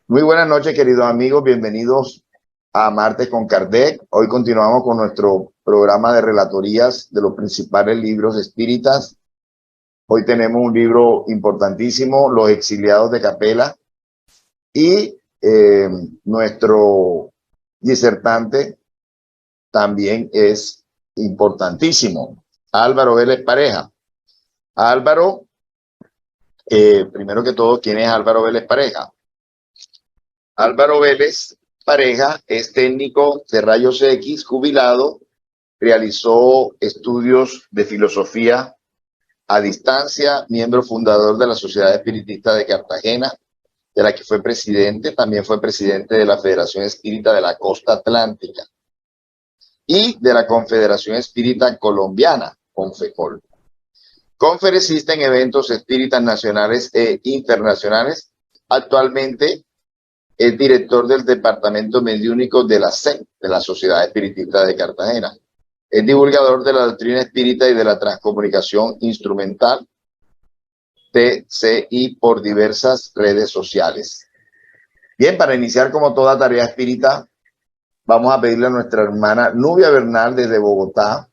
Muy buenas noches, queridos amigos. Bienvenidos a Martes con Kardec. Hoy continuamos con nuestro programa de relatorías de los principales libros espíritas. Hoy tenemos un libro importantísimo, Los exiliados de Capela, y nuestro disertante también es importantísimo, Álvaro Vélez Pareja. Álvaro, primero que todo, ¿quién es Álvaro Vélez Pareja? Álvaro Vélez Pareja es técnico de rayos X, jubilado, realizó estudios de filosofía a distancia, miembro fundador de la Sociedad Espiritista de Cartagena, de la que fue presidente, también fue presidente de la Federación Espírita de la Costa Atlántica y de la Confederación Espírita Colombiana, Confecol. Conferencista en eventos espíritas nacionales e internacionales. Actualmente es director del Departamento Mediúnico de la SEC, de la Sociedad Espiritista de Cartagena. Es divulgador de la doctrina espírita y de la transcomunicación instrumental, TCI, por diversas redes sociales. Bien, para iniciar como toda tarea espírita, vamos a pedirle a nuestra hermana Nubia Bernal desde Bogotá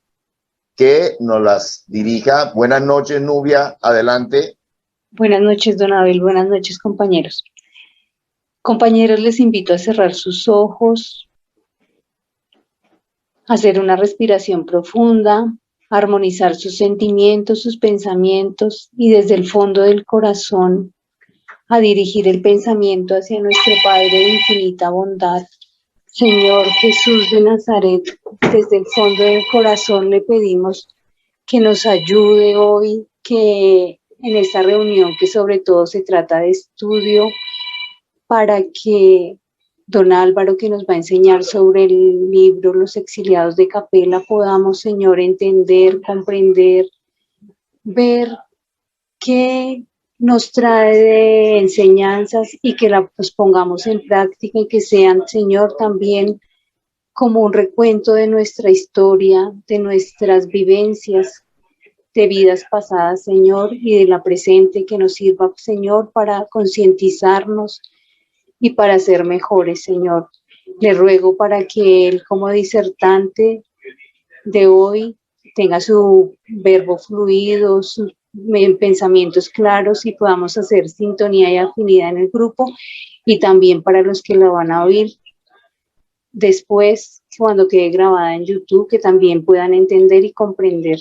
que nos las dirija. Buenas noches, Nubia, adelante. Buenas noches, don Abel, buenas noches, compañeros. Compañeros, les invito a cerrar sus ojos, a hacer una respiración profunda, a armonizar sus sentimientos, sus pensamientos y desde el fondo del corazón a dirigir el pensamiento hacia nuestro Padre de infinita bondad. Señor Jesús de Nazaret, desde el fondo del corazón le pedimos que nos ayude hoy, que en esta reunión, que sobre todo se trata de estudio, para que don Álvaro, que nos va a enseñar sobre el libro Los exiliados de Capela, podamos, Señor, entender, comprender, ver qué nos trae de enseñanzas y que las pongamos en práctica y que sean, Señor, también como un recuento de nuestra historia, de nuestras vivencias, de vidas pasadas, Señor, y de la presente, que nos sirva, Señor, para concientizarnos y para ser mejores, Señor. Le ruego para que él, como disertante de hoy, tenga su verbo fluido, sus pensamientos claros y podamos hacer sintonía y afinidad en el grupo, y también para los que lo van a oír después, cuando quede grabada en YouTube, que también puedan entender y comprender.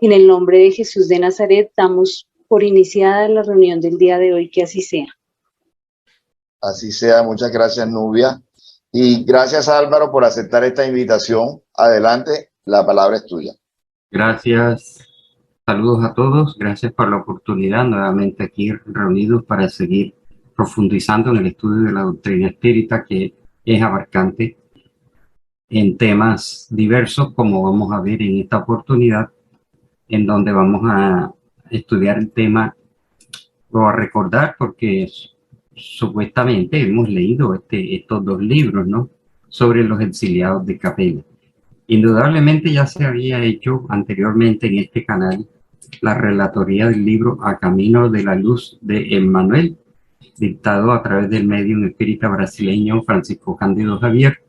En el nombre de Jesús de Nazaret, damos por iniciada la reunión del día de hoy, que así sea. Así sea, muchas gracias, Nubia. Y gracias, Álvaro, por aceptar esta invitación. Adelante, la palabra es tuya. Gracias, saludos a todos, gracias por la oportunidad nuevamente aquí reunidos para seguir profundizando en el estudio de la doctrina espírita, que es abarcante en temas diversos, como vamos a ver en esta oportunidad, en donde vamos a estudiar el tema o a recordar, porque supuestamente hemos leído estos dos libros, ¿no?, sobre los exiliados de Capela. Indudablemente ya se había hecho anteriormente en este canal la relatoría del libro A Camino de la Luz de Emmanuel, dictado a través del medium espírita brasileño Francisco Cándido Javier,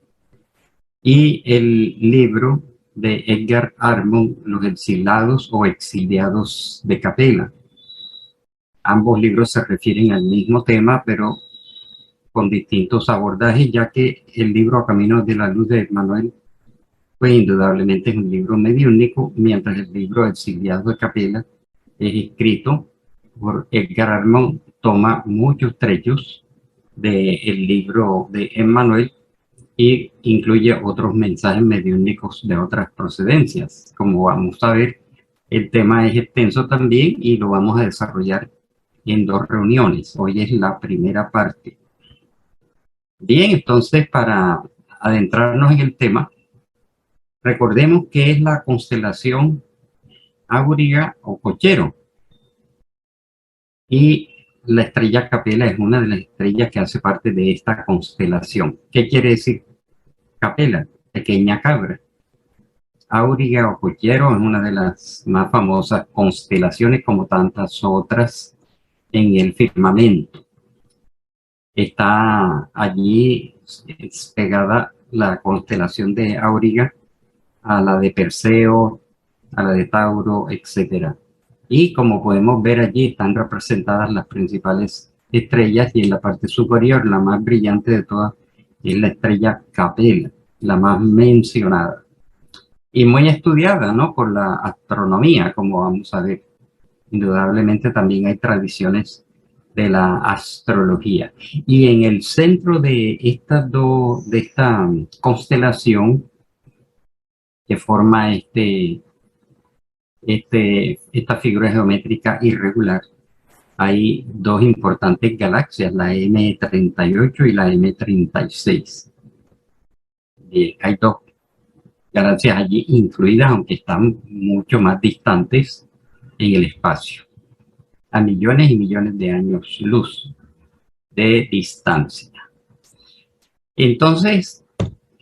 y el libro de Edgar Armond, Los exiliados o exiliados de Capela. Ambos libros se refieren al mismo tema, pero con distintos abordajes, ya que el libro A Camino de la Luz de Emmanuel, pues indudablemente es un libro mediúnico, mientras el libro Exiliados de Capela es escrito por Edgar Armond, toma muchos trechos del libro de Emmanuel y incluye otros mensajes mediúnicos de otras procedencias. Como vamos a ver, el tema es extenso también y lo vamos a desarrollar en dos reuniones. Hoy es la primera parte. Bien, entonces, para adentrarnos en el tema, recordemos que es la constelación Auriga o Cochero, y la estrella Capela es una de las estrellas que hace parte de esta constelación. ¿Qué quiere decir Capela? Pequeña cabra. Auriga o Cochero es una de las más famosas constelaciones, como tantas otras en el firmamento. Está allí pegada la constelación de Auriga a la de Perseo, a la de Tauro, etcétera. Y como podemos ver allí están representadas las principales estrellas y en la parte superior la más brillante de todas es la estrella Capella, la más mencionada y muy estudiada, ¿no?, por la astronomía, como vamos a ver. Indudablemente también hay tradiciones de la astrología. Y en el centro de esta constelación que forma esta figura geométrica irregular, hay dos importantes galaxias, la M38 y la M36. Hay dos galaxias allí incluidas, aunque están mucho más distantes en el espacio, a millones y millones de años luz de distancia. Entonces,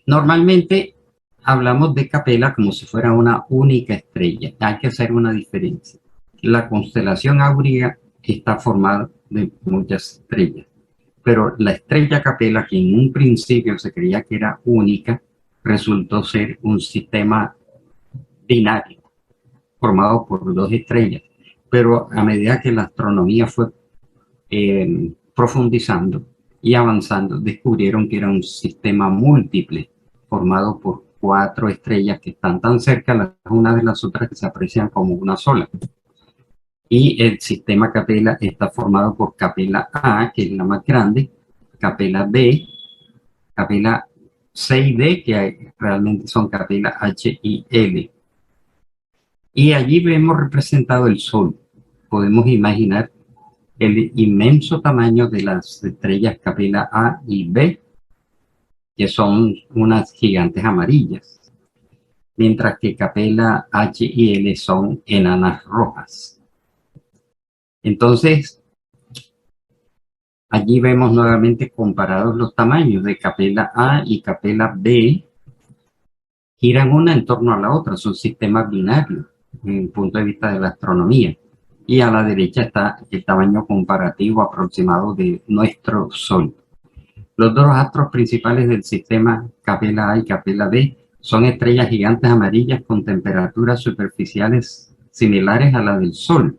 normalmente hablamos de Capella como si fuera una única estrella. Hay que hacer una diferencia. La constelación Auriga está formada de muchas estrellas, pero la estrella Capella, que en un principio se creía que era única, resultó ser un sistema binario formado por dos estrellas. Pero a medida que la astronomía fue profundizando y avanzando, descubrieron que era un sistema múltiple formado por cuatro estrellas que están tan cerca las unas de las otras que se aprecian como una sola. Y el sistema Capella está formado por Capella A, que es la más grande, Capella B, Capella C y D, que realmente son Capella H y L. Y allí vemos representado el Sol. Podemos imaginar el inmenso tamaño de las estrellas Capella A y B, que son unas gigantes amarillas, mientras que Capella H y L son enanas rojas. Entonces, allí vemos nuevamente comparados los tamaños de Capella A y Capella B, giran una en torno a la otra, son sistemas binarios desde el punto de vista de la astronomía. Y a la derecha está el tamaño comparativo aproximado de nuestro Sol. Los dos astros principales del sistema Capella A y Capella B son estrellas gigantes amarillas con temperaturas superficiales similares a la del Sol.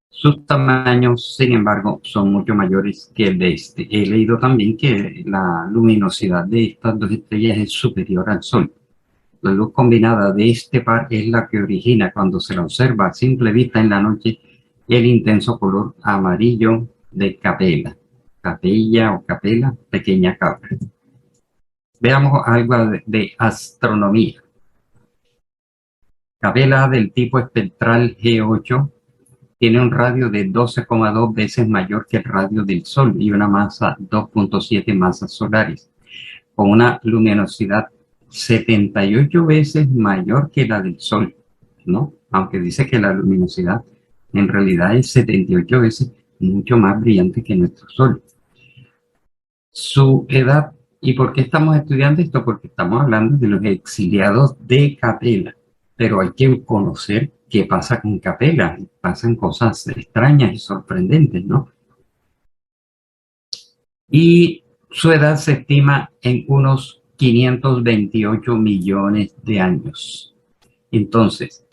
Sus tamaños, sin embargo, son mucho mayores que el de este. He leído también que la luminosidad de estas dos estrellas es superior al Sol. La luz combinada de este par es la que origina, cuando se la observa a simple vista en la noche, el intenso color amarillo de Capella. Capella o Capella, pequeña cabra. Veamos algo de astronomía. Capella del tipo espectral G8 tiene un radio de 12,2 veces mayor que el radio del Sol y una masa 2,7 masas solares, con una luminosidad 78 veces mayor que la del Sol, ¿no? Aunque dice que la luminosidad en realidad es 78 veces mucho más brillante que nuestro Sol. Su edad, ¿y por qué estamos estudiando esto? Porque estamos hablando de los exiliados de Capella, pero hay que conocer qué pasa con Capella. Pasan cosas extrañas y sorprendentes, ¿no? Y su edad se estima en unos 528 millones de años. Entonces,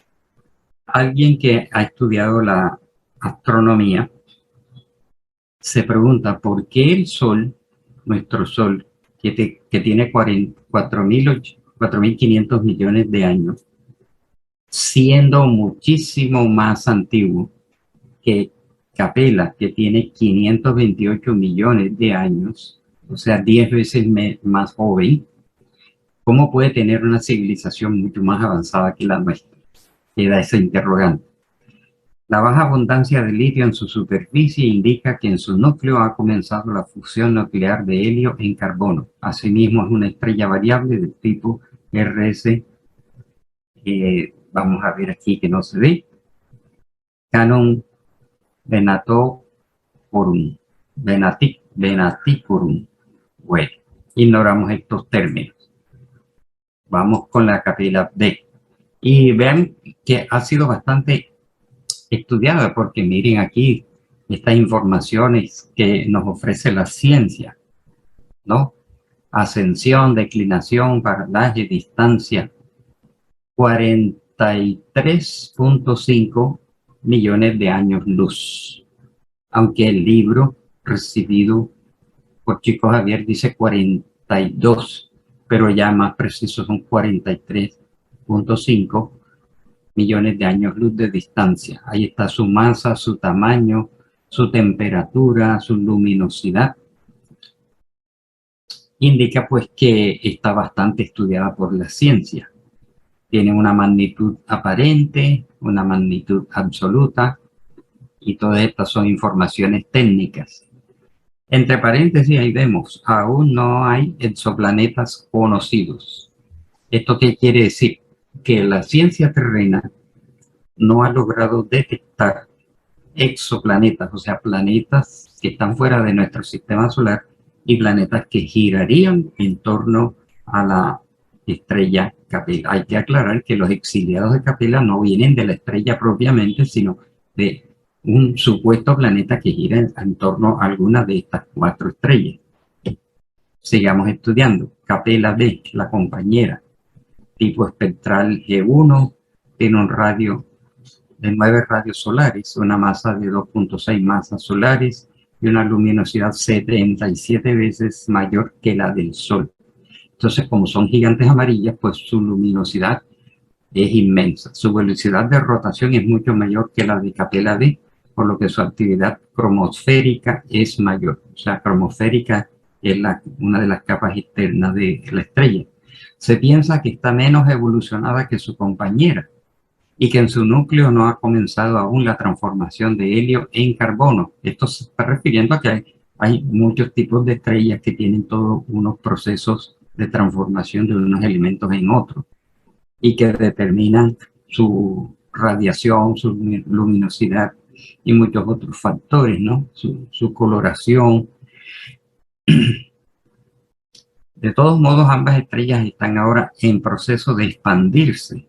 alguien que ha estudiado la astronomía se pregunta por qué el Sol, nuestro Sol, que tiene 4.500 millones de años, siendo muchísimo más antiguo que Capella, que tiene 528 millones de años, o sea, 10 veces más joven, ¿cómo puede tener una civilización mucho más avanzada que la nuestra? Queda esa interrogante. La baja abundancia de litio en su superficie indica que en su núcleo ha comenzado la fusión nuclear de helio en carbono. Asimismo, es una estrella variable del tipo RS, vamos a ver aquí que no se ve, Canon Venaticorum. Bueno, ignoramos estos términos. Vamos con la Capella D. Y vean que ha sido bastante estudiada, porque miren aquí, estas informaciones que nos ofrece la ciencia, ¿no? Ascensión, declinación, paralaje, distancia, 43.5 millones de años luz. Aunque el libro recibido por Chico Javier dice 42, pero ya más preciso son 43.5 millones de años luz de distancia. Ahí está su masa, su tamaño, su temperatura, su luminosidad. Indica pues que está bastante estudiada por la ciencia. Tiene una magnitud aparente, una magnitud absoluta, y todas estas son informaciones técnicas. Entre paréntesis, ahí vemos, aún no hay exoplanetas conocidos. ¿Esto qué quiere decir? Que la ciencia terrena no ha logrado detectar exoplanetas, o sea, planetas que están fuera de nuestro sistema solar y planetas que girarían en torno a la estrella Capella. Hay que aclarar que los exiliados de Capella no vienen de la estrella propiamente, sino de un supuesto planeta que gira en torno a alguna de estas 4 estrellas. Sigamos estudiando. Capella B, la compañera, tipo espectral G1, tiene un radio de 9 radios solares, una masa de 2.6 masas solares y una luminosidad 77 veces mayor que la del Sol. Entonces, como son gigantes amarillas, pues su luminosidad es inmensa. Su velocidad de rotación es mucho mayor que la de Capella B, por lo que su actividad cromosférica es mayor. O sea, cromosférica es una de las capas externas de la estrella. Se piensa que está menos evolucionada que su compañera y que en su núcleo no ha comenzado aún la transformación de helio en carbono. Esto se está refiriendo a que hay muchos tipos de estrellas que tienen todos unos procesos de transformación de unos elementos en otros y que determinan su radiación, su luminosidad y muchos otros factores, ¿no? Su coloración. De todos modos, ambas estrellas están ahora en proceso de expandirse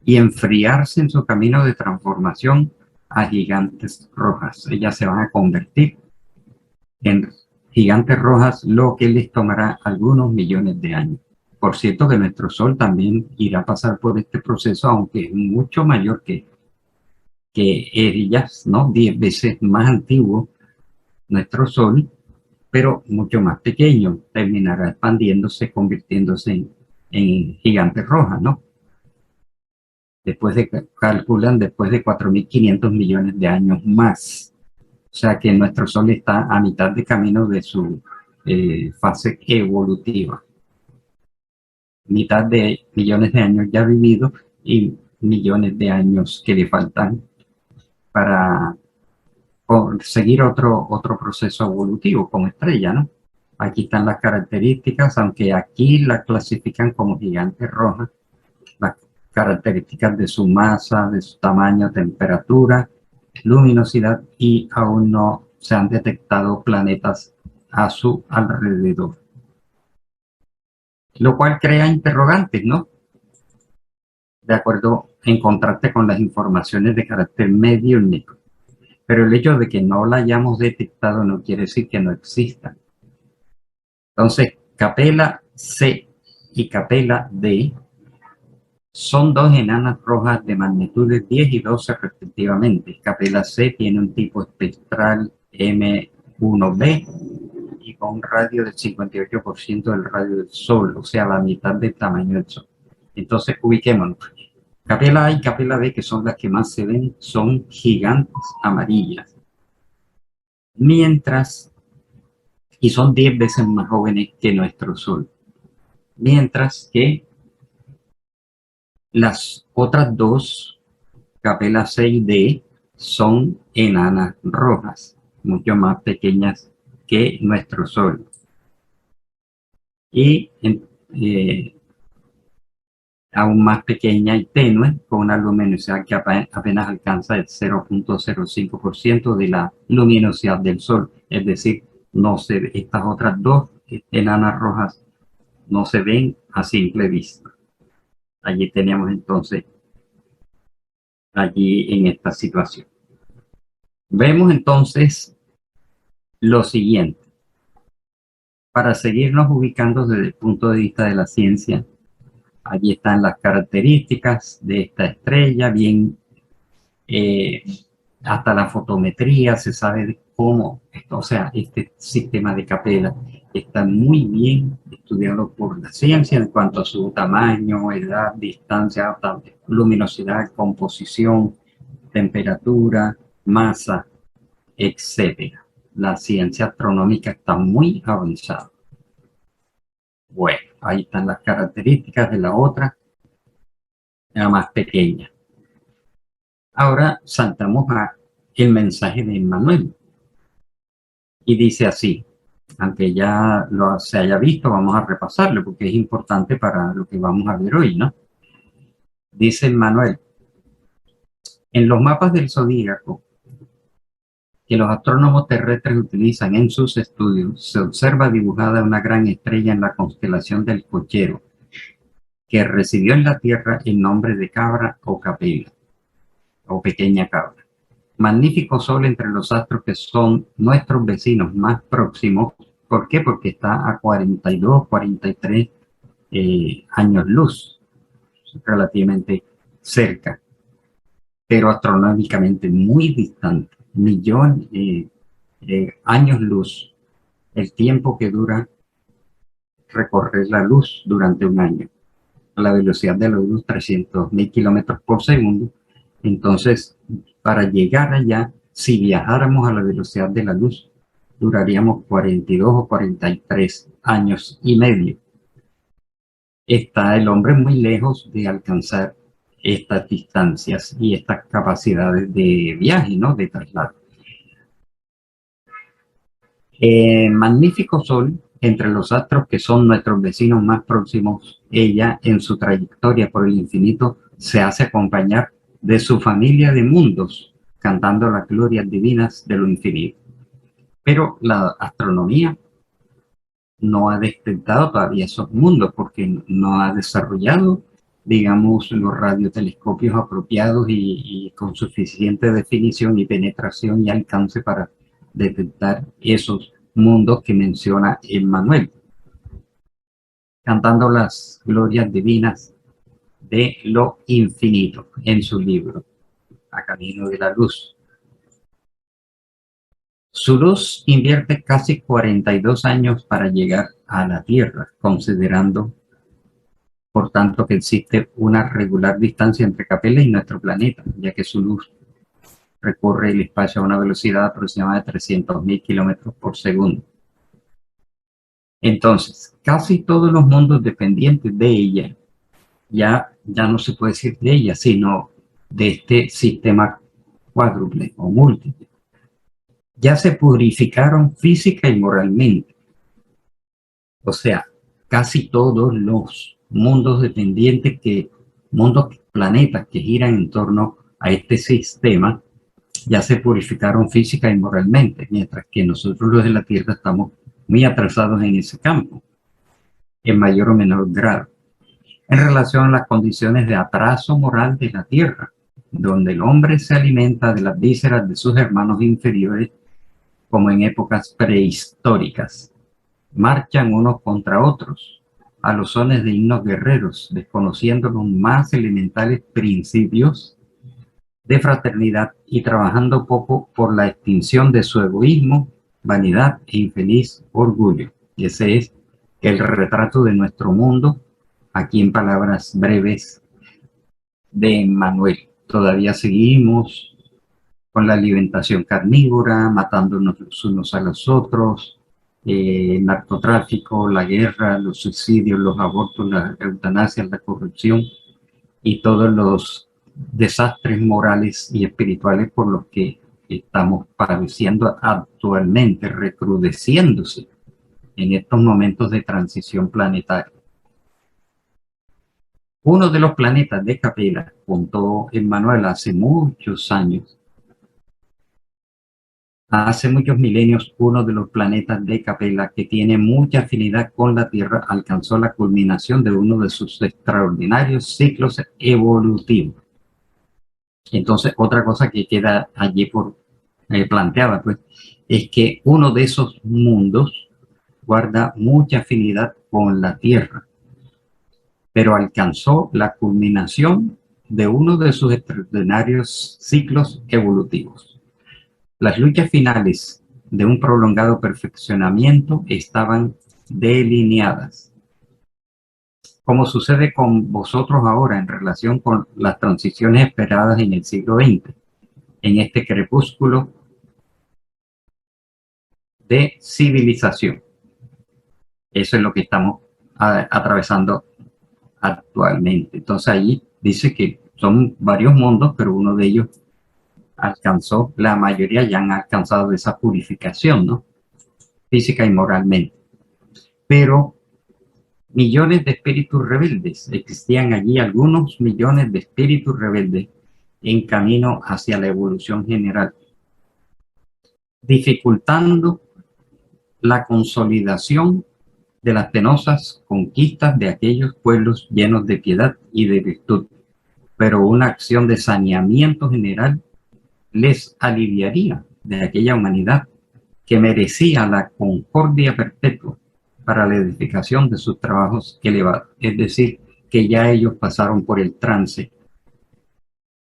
y enfriarse en su camino de transformación a gigantes rojas. Ellas se van a convertir en gigantes rojas, lo que les tomará algunos millones de años. Por cierto que nuestro Sol también irá a pasar por este proceso, aunque es mucho mayor que ellas, ¿no? 10 veces más antiguo nuestro Sol, pero mucho más pequeño. Terminará expandiéndose, convirtiéndose en gigantes rojas, ¿no? Calculan después de 4.500 millones de años más. O sea que nuestro Sol está a mitad de camino de su fase evolutiva. Mitad de millones de años ya vividos y millones de años que le faltan para seguir otro proceso evolutivo como estrella, ¿no? Aquí están las características, aunque aquí la clasifican como gigante roja, las características de su masa, de su tamaño, temperatura, luminosidad, y aún no se han detectado planetas a su alrededor. Lo cual crea interrogantes, ¿no? De acuerdo, en contraste con las informaciones de carácter mediúnico. Pero el hecho de que no la hayamos detectado no quiere decir que no exista. Entonces, Capella C y Capella D son 2 enanas rojas de magnitudes 10 y 12 respectivamente. Capella C tiene un tipo espectral M1b y con un radio del 58% del radio del Sol, o sea, la mitad del tamaño del Sol. Entonces, ubiquémonos. Capella A y Capella B, que son las que más se ven, son gigantes amarillas. Y son 10 veces más jóvenes que nuestro Sol. Mientras que las otras 2, Capella C y D, son enanas rojas, mucho más pequeñas que nuestro Sol. Y aún más pequeña y tenue, con una luminosidad que apenas alcanza el 0.05% de la luminosidad del Sol. Es decir, no se ve, estas otras 2 enanas rojas no se ven a simple vista. Allí tenemos entonces, allí en esta situación. Vemos entonces lo siguiente. Para seguirnos ubicando desde el punto de vista de la ciencia, allí están las características de esta estrella, bien, hasta la fotometría se sabe cómo, o sea, este sistema de Capella está muy bien estudiado por la ciencia en cuanto a su tamaño, edad, distancia, luminosidad, composición, temperatura, masa, etcétera. La ciencia astronómica está muy avanzada. Bueno, ahí están las características de la otra, la más pequeña. Ahora saltamos a el mensaje de Emmanuel. Y dice así, aunque ya se haya visto, vamos a repasarlo porque es importante para lo que vamos a ver hoy, ¿no? Dice Emmanuel, en los mapas del zodíaco que los astrónomos terrestres utilizan en sus estudios, se observa dibujada una gran estrella en la constelación del Cochero, que recibió en la Tierra el nombre de Cabra o Capella, o Pequeña Cabra. Magnífico sol entre los astros que son nuestros vecinos más próximos. ¿Por qué? Porque está a 42, 43 años luz, relativamente cerca, pero astronómicamente muy distante, millón años luz, el tiempo que dura recorrer la luz durante un año, a la velocidad de la luz 300.000 kilómetros por segundo. Entonces, para llegar allá, si viajáramos a la velocidad de la luz, duraríamos 42 o 43 años y medio. Está el hombre muy lejos de alcanzar estas distancias y estas capacidades de viaje, ¿no? De traslado. Magnífico sol entre los astros que son nuestros vecinos más próximos. Ella, en su trayectoria por el infinito, se hace acompañar de su familia de mundos, cantando las glorias divinas de lo infinito. Pero la astronomía no ha detectado todavía esos mundos porque no ha desarrollado, digamos, los radiotelescopios apropiados y con suficiente definición y penetración y alcance para detectar esos mundos que menciona Emmanuel, cantando las glorias divinas de lo infinito en su libro A Camino de la Luz. Su luz invierte casi 42 años para llegar a la Tierra, considerando, por tanto, que existe una regular distancia entre Capella y nuestro planeta, ya que su luz recorre el espacio a una velocidad aproximada de 300.000 kilómetros por segundo. Entonces, casi todos los mundos dependientes de ella, ya no se puede decir de ella, sino de este sistema cuádruple o múltiple, ya se purificaron física y moralmente. O sea, casi todos los mundos dependientes, planetas que giran en torno a este sistema, ya se purificaron física y moralmente, mientras que nosotros los de la Tierra estamos muy atrasados en ese campo, en mayor o menor grado, en relación a las condiciones de atraso moral de la Tierra, donde el hombre se alimenta de las vísceras de sus hermanos inferiores, como en épocas prehistóricas. Marchan unos contra otros, a los sones de himnos guerreros, desconociendo los más elementales principios de fraternidad y trabajando poco por la extinción de su egoísmo, vanidad e infeliz orgullo. Y ese es el retrato de nuestro mundo, aquí en palabras breves de Emmanuel. Todavía seguimos con la alimentación carnívora, matándonos los unos a los otros, el narcotráfico, la guerra, los suicidios, los abortos, la eutanasia, la corrupción y todos los desastres morales y espirituales por los que estamos padeciendo actualmente, recrudeciéndose en estos momentos de transición planetaria. Uno de los planetas de Capella, contó Emmanuel hace muchos años, hace muchos milenios, uno de los planetas de Capella que tiene mucha afinidad con la Tierra alcanzó la culminación de uno de sus extraordinarios ciclos evolutivos. Entonces, otra cosa que queda allí por planteaba, pues, es que uno de esos mundos guarda mucha afinidad con la Tierra, pero alcanzó la culminación de uno de sus extraordinarios ciclos evolutivos. Las luchas finales de un prolongado perfeccionamiento estaban delineadas. Como sucede con vosotros ahora en relación con las transiciones esperadas en el siglo XX, en este crepúsculo de civilización. Eso es lo que estamos atravesando actualmente. Entonces allí dice que son varios mundos, pero uno de ellos alcanzó, la mayoría ya han alcanzado esa purificación, ¿no? Física y moralmente. Pero millones de espíritus rebeldes, existían allí algunos millones de espíritus rebeldes en camino hacia la evolución general, dificultando la consolidación de las penosas conquistas de aquellos pueblos llenos de piedad y de virtud, pero una acción de saneamiento general les aliviaría de aquella humanidad que merecía la concordia perpetua para la edificación de sus trabajos elevados. Es decir, que ya ellos pasaron por el trance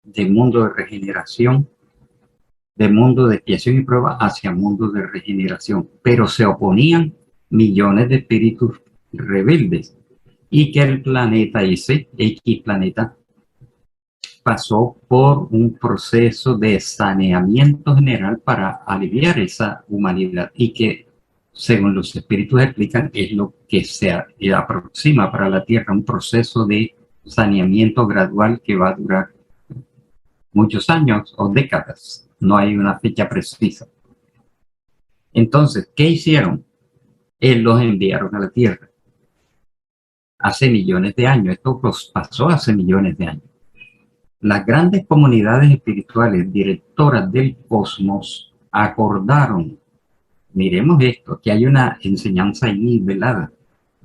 del mundo de regeneración, del mundo de expiación y prueba hacia mundo de regeneración, pero se oponían millones de espíritus rebeldes y que el planeta ese, X planeta, pasó por un proceso de saneamiento general para aliviar esa humanidad y que, según los espíritus explican, es lo que se aproxima para la Tierra, un proceso de saneamiento gradual que va a durar muchos años o décadas. No hay una fecha precisa. Entonces, ¿qué hicieron? Los enviaron a la Tierra hace millones de años. Esto pasó hace millones de años. Las grandes comunidades espirituales directoras del cosmos acordaron, miremos esto, que hay una enseñanza ahí velada,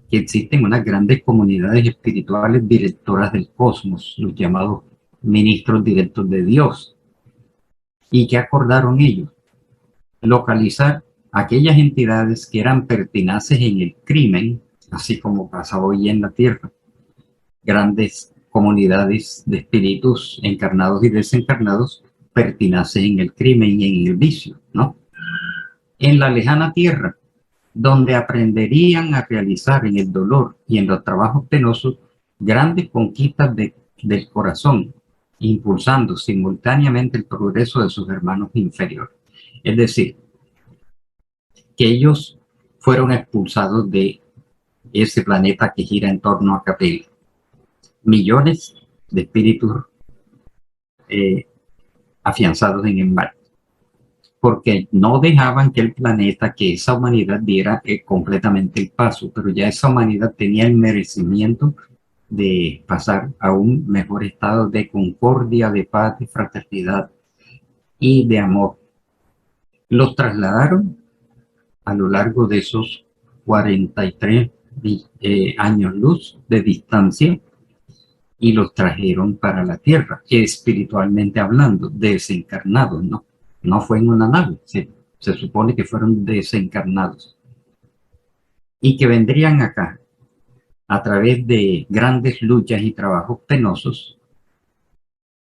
que existen unas grandes comunidades espirituales directoras del cosmos, los llamados ministros directos de Dios. ¿Y qué acordaron ellos? Localizar aquellas entidades que eran pertinaces en el crimen, así como pasa hoy en la Tierra, grandes comunidades de espíritus encarnados y desencarnados pertinaces en el crimen y en el vicio, ¿no? En la lejana Tierra, donde aprenderían a realizar en el dolor y en los trabajos penosos grandes conquistas del corazón, impulsando simultáneamente el progreso de sus hermanos inferiores. Es decir, que ellos fueron expulsados de ese planeta que gira en torno a Capella. Millones de espíritus afianzados en el mar, porque no dejaban que el planeta, que esa humanidad diera completamente el paso, pero ya esa humanidad tenía el merecimiento de pasar a un mejor estado de concordia, de paz, de fraternidad y de amor. Los trasladaron a lo largo de esos 43 años luz de distancia y los trajeron para la Tierra, espiritualmente hablando, desencarnados, ¿no? No fue en una nave, se supone que fueron desencarnados y que vendrían acá a través de grandes luchas y trabajos penosos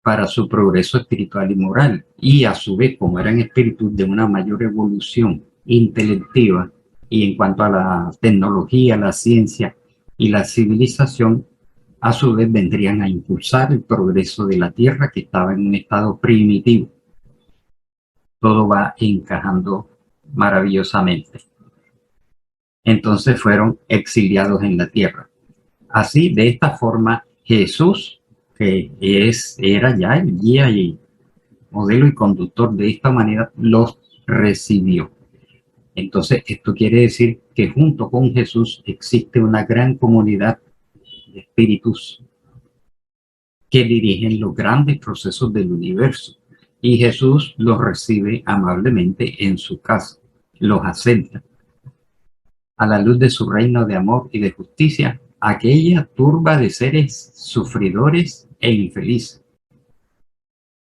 para su progreso espiritual y moral, y a su vez, como eran espíritus de una mayor evolución intelectiva y en cuanto a la tecnología, la ciencia y la civilización, a su vez vendrían a impulsar el progreso de la Tierra, que estaba en un estado primitivo. Todo va encajando maravillosamente. Entonces fueron exiliados en la Tierra. Así, de esta forma, Jesús, que era ya el guía y modelo y conductor de esta humanidad, los recibió. Entonces, esto quiere decir que junto con Jesús existe una gran comunidad de espíritus que dirigen los grandes procesos del universo. Y Jesús los recibe amablemente en su casa, los acepta. A la luz de su reino de amor y de justicia, aquella turba de seres sufridores e infelices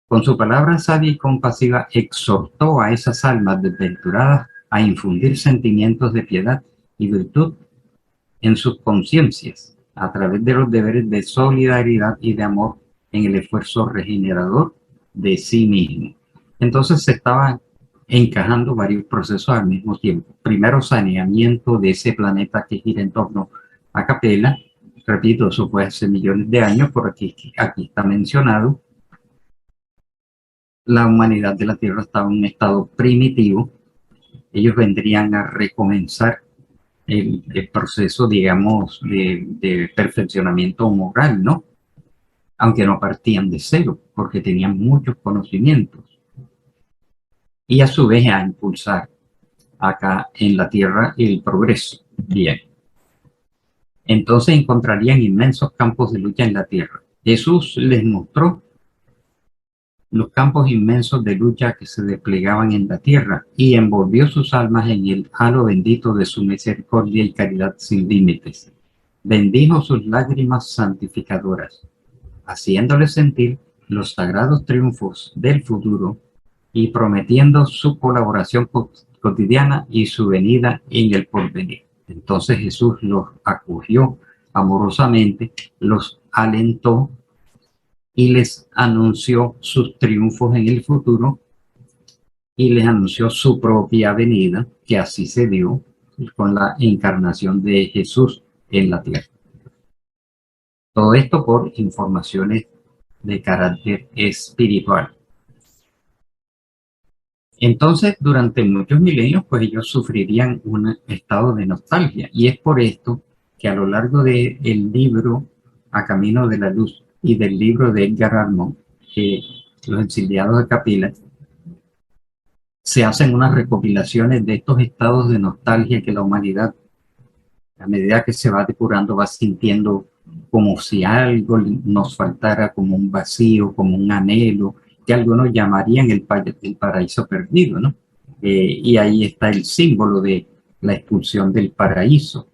Con su palabra sabia y compasiva exhortó a esas almas desventuradas a infundir sentimientos de piedad y virtud en sus conciencias a través de los deberes de solidaridad y de amor en el esfuerzo regenerador de sí mismo. Entonces se estaban encajando varios procesos al mismo tiempo. Primero, saneamiento de ese planeta que gira en torno a Capella. Repito, eso fue hace millones de años, por aquí está mencionado. La humanidad de la Tierra estaba en un estado primitivo. Ellos vendrían a recomenzar el proceso, digamos, de perfeccionamiento moral, ¿no? Aunque no partían de cero, porque tenían muchos conocimientos. Y a su vez a impulsar acá en la Tierra el progreso. Bien. Entonces encontrarían inmensos campos de lucha en la Tierra. Jesús les mostró los campos inmensos de lucha que se desplegaban en la tierra y envolvió sus almas en el halo bendito de su misericordia y caridad sin límites. Bendijo sus lágrimas santificadoras, haciéndoles sentir los sagrados triunfos del futuro y prometiendo su colaboración cotidiana y su venida en el porvenir. Entonces Jesús los acogió amorosamente, los alentó y les anunció sus triunfos en el futuro y les anunció su propia venida, que así se dio con la encarnación de Jesús en la tierra. Todo esto por informaciones de carácter espiritual. Entonces, durante muchos milenios, pues ellos sufrirían un estado de nostalgia, y es por esto que a lo largo del libro A Camino de la Luz y del libro de Edgar Armond, Los Exiliados de Capilla, se hacen unas recopilaciones de estos estados de nostalgia que la humanidad, a medida que se va depurando, va sintiendo como si algo nos faltara, como un vacío, como un anhelo, que algunos llamarían el paraíso perdido, ¿no? Y ahí está el símbolo de la expulsión del paraíso.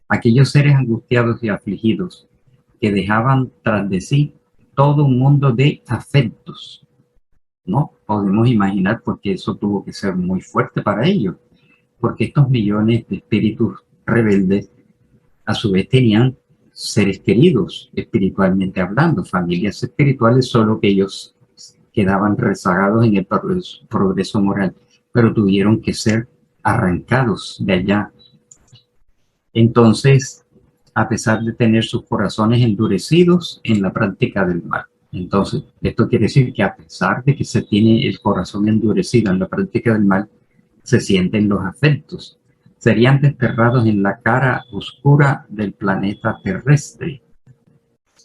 Aquellos seres angustiados y afligidos que dejaban tras de sí todo un mundo de afectos, ¿no? Podemos imaginar porque eso tuvo que ser muy fuerte para ellos, porque estos millones de espíritus rebeldes a su vez tenían seres queridos espiritualmente hablando, familias espirituales, solo que ellos quedaban rezagados en el progreso moral, pero tuvieron que ser arrancados de allá. Entonces, a pesar de tener sus corazones endurecidos en la práctica del mal. Entonces, esto quiere decir que a pesar de que se tiene el corazón endurecido en la práctica del mal, se sienten los afectos. Serían desterrados en la cara oscura del planeta terrestre.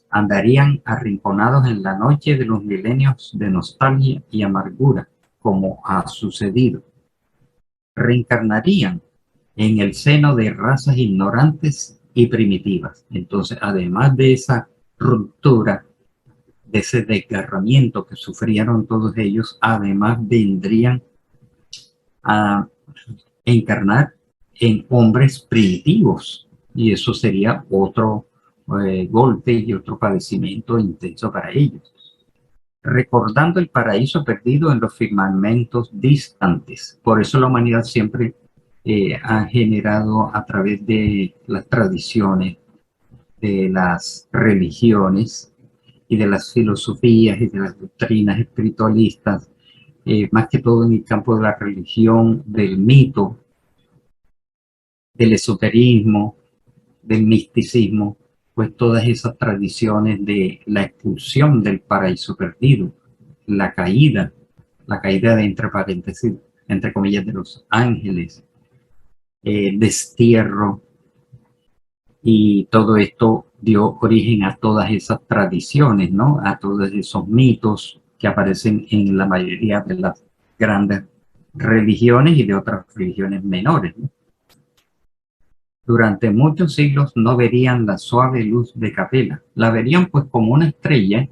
Andarían arrinconados en la noche de los milenios de nostalgia y amargura, como ha sucedido. Reencarnarían en el seno de razas ignorantes y primitivas. Entonces, además de esa ruptura, de ese desgarramiento que sufrieron todos ellos, además vendrían a encarnar en hombres primitivos, y eso sería otro golpe y otro padecimiento intenso para ellos. Recordando el paraíso perdido en los firmamentos distantes. Por eso la humanidad siempre ha generado a través de las tradiciones, de las religiones y de las filosofías y de las doctrinas espiritualistas, más que todo en el campo de la religión, del mito, del esoterismo, del misticismo, pues todas esas tradiciones de la expulsión del paraíso perdido, la caída de entre paréntesis, entre comillas, de los ángeles, destierro, y todo esto dio origen a todas esas tradiciones, ¿no? A todos esos mitos que aparecen en la mayoría de las grandes religiones y de otras religiones menores, ¿no? Durante muchos siglos no verían la suave luz de Capella. La verían pues como una estrella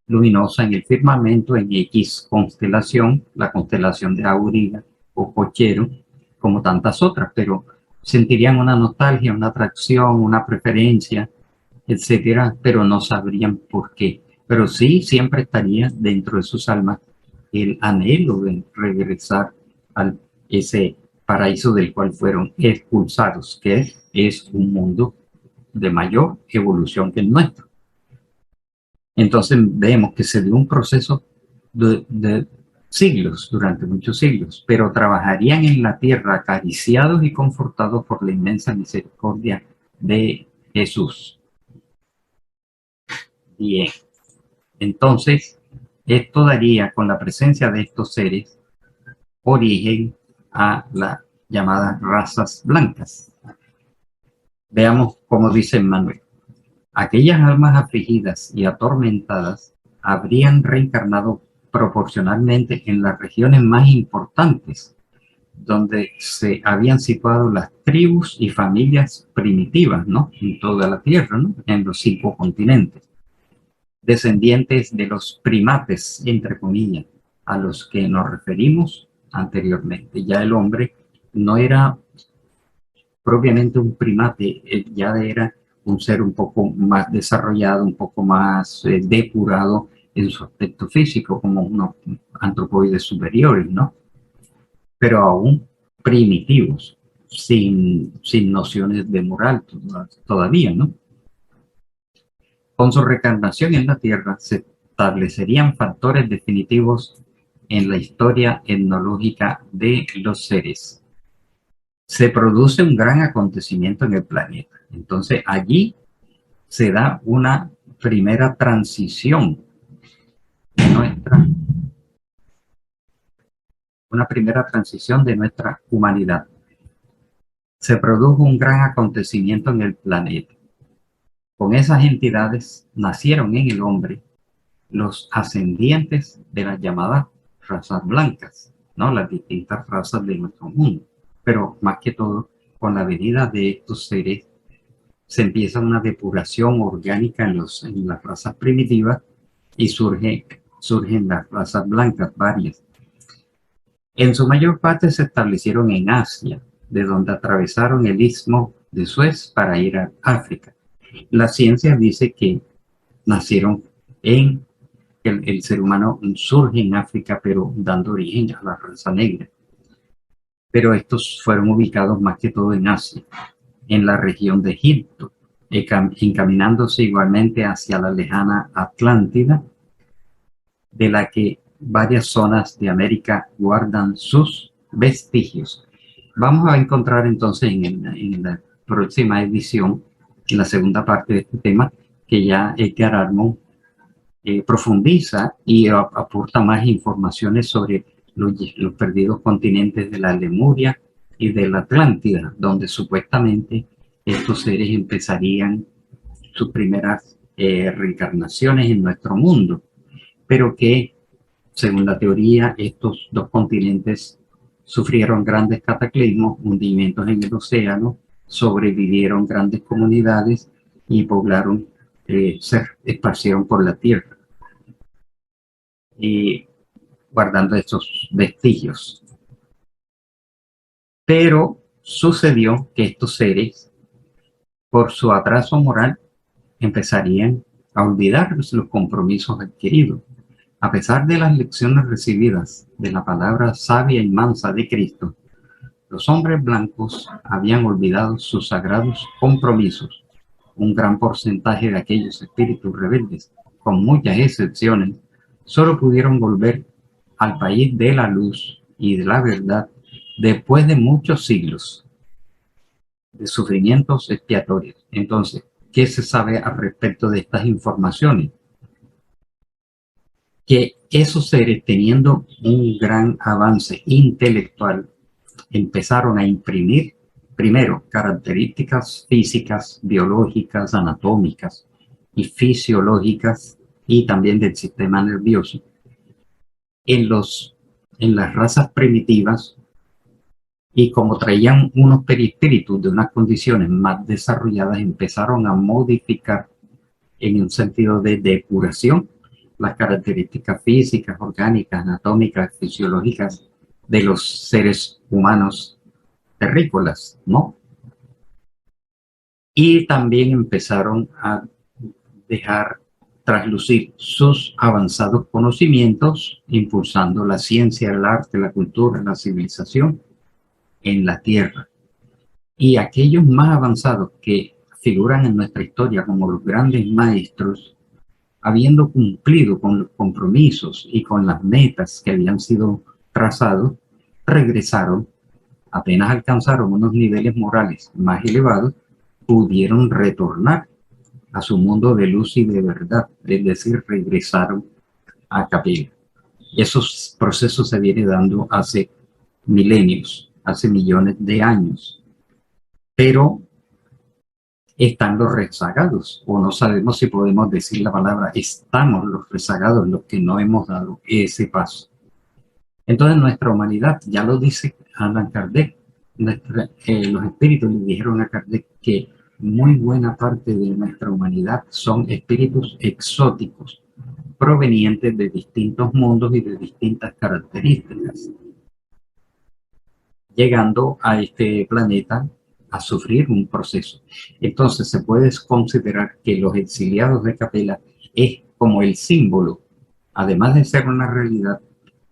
luminosa en el firmamento en X constelación, la constelación de Auriga o Cochero, como tantas otras, pero sentirían una nostalgia, una atracción, una preferencia, etcétera, pero no sabrían por qué. pero sí siempre estaría dentro de sus almas el anhelo de regresar a ese paraíso del cual fueron expulsados, que es un mundo de mayor evolución que el nuestro. Entonces vemos que se dio un proceso de siglos, durante muchos siglos, pero trabajarían en la tierra acariciados y confortados por la inmensa misericordia de Jesús. Bien, entonces esto daría, con la presencia de estos seres, origen a las llamadas razas blancas. Veamos cómo dice Manuel. Aquellas almas afligidas y atormentadas habrían reencarnado proporcionalmente en las regiones más importantes, donde se habían situado las tribus y familias primitivas, ¿no? En toda la Tierra, ¿no? En los 5 continentes. Descendientes de los primates, entre comillas, a los que nos referimos anteriormente. Ya el hombre no era propiamente un primate, ya era un ser un poco más desarrollado, un poco más depurado en su aspecto físico, como unos antropoides superiores, ¿no? Pero aún primitivos, sin nociones de moral todavía, ¿no? Con su reencarnación en la Tierra se establecerían factores definitivos en la historia etnológica de los seres. Se produce un gran acontecimiento en el planeta. Entonces allí se da una primera transición de nuestra humanidad. Se produjo un gran acontecimiento en el planeta. Con esas entidades nacieron en el hombre los ascendientes de las llamadas razas blancas, ¿no? Las distintas razas de nuestro mundo. Pero más que todo, con la venida de estos seres, se empieza una depuración orgánica en las razas primitivas y surgen las razas blancas, varias. En su mayor parte se establecieron en Asia, de donde atravesaron el istmo de Suez para ir a África. La ciencia dice que nacieron el ser humano surge en África, pero dando origen a la raza negra. Pero estos fueron ubicados más que todo en Asia, en la región de Egipto, encaminándose igualmente hacia la lejana Atlántida, de la que varias zonas de América guardan sus vestigios. Vamos a encontrar entonces en la próxima edición, en la segunda parte de este tema, que ya Edgar Armond profundiza y aporta más informaciones sobre los perdidos continentes de la Lemuria y de la Atlántida, donde supuestamente estos seres empezarían sus primeras reencarnaciones en nuestro mundo, pero que, según la teoría, estos 2 continentes sufrieron grandes cataclismos, hundimientos en el océano, sobrevivieron grandes comunidades y poblaron, se esparcieron por la tierra, y guardando estos vestigios. Pero sucedió que estos seres, por su atraso moral, empezarían a olvidar los compromisos adquiridos. A pesar de las lecciones recibidas de la palabra sabia y mansa de Cristo, los hombres blancos habían olvidado sus sagrados compromisos. Un gran porcentaje de aquellos espíritus rebeldes, con muchas excepciones, solo pudieron volver al país de la luz y de la verdad después de muchos siglos de sufrimientos expiatorios. Entonces, ¿qué se sabe al respecto de estas informaciones? Que esos seres, teniendo un gran avance intelectual, empezaron a imprimir primero características físicas, biológicas, anatómicas y fisiológicas, y también del sistema nervioso en las razas primitivas, y como traían unos perispíritus de unas condiciones más desarrolladas, empezaron a modificar en un sentido de depuración las características físicas, orgánicas, anatómicas, fisiológicas de los seres humanos terrícolas, ¿no? Y también empezaron a dejar traslucir sus avanzados conocimientos, impulsando la ciencia, el arte, la cultura, la civilización en la Tierra. Y aquellos más avanzados que figuran en nuestra historia como los grandes maestros, habiendo cumplido con los compromisos y con las metas que habían sido trazados, regresaron, apenas alcanzaron unos niveles morales más elevados, pudieron retornar a su mundo de luz y de verdad, es decir, regresaron a Capella. Esos procesos se vienen dando hace milenios, hace millones de años, pero están los rezagados, o no sabemos si podemos decir la palabra, estamos los rezagados, los que no hemos dado ese paso. Entonces nuestra humanidad, ya lo dice Allan Kardec, los espíritus le dijeron a Kardec que muy buena parte de nuestra humanidad son espíritus exóticos, provenientes de distintos mundos y de distintas características, llegando a este planeta a sufrir un proceso. Entonces se puede considerar que los exiliados de Capella es como el símbolo, además de ser una realidad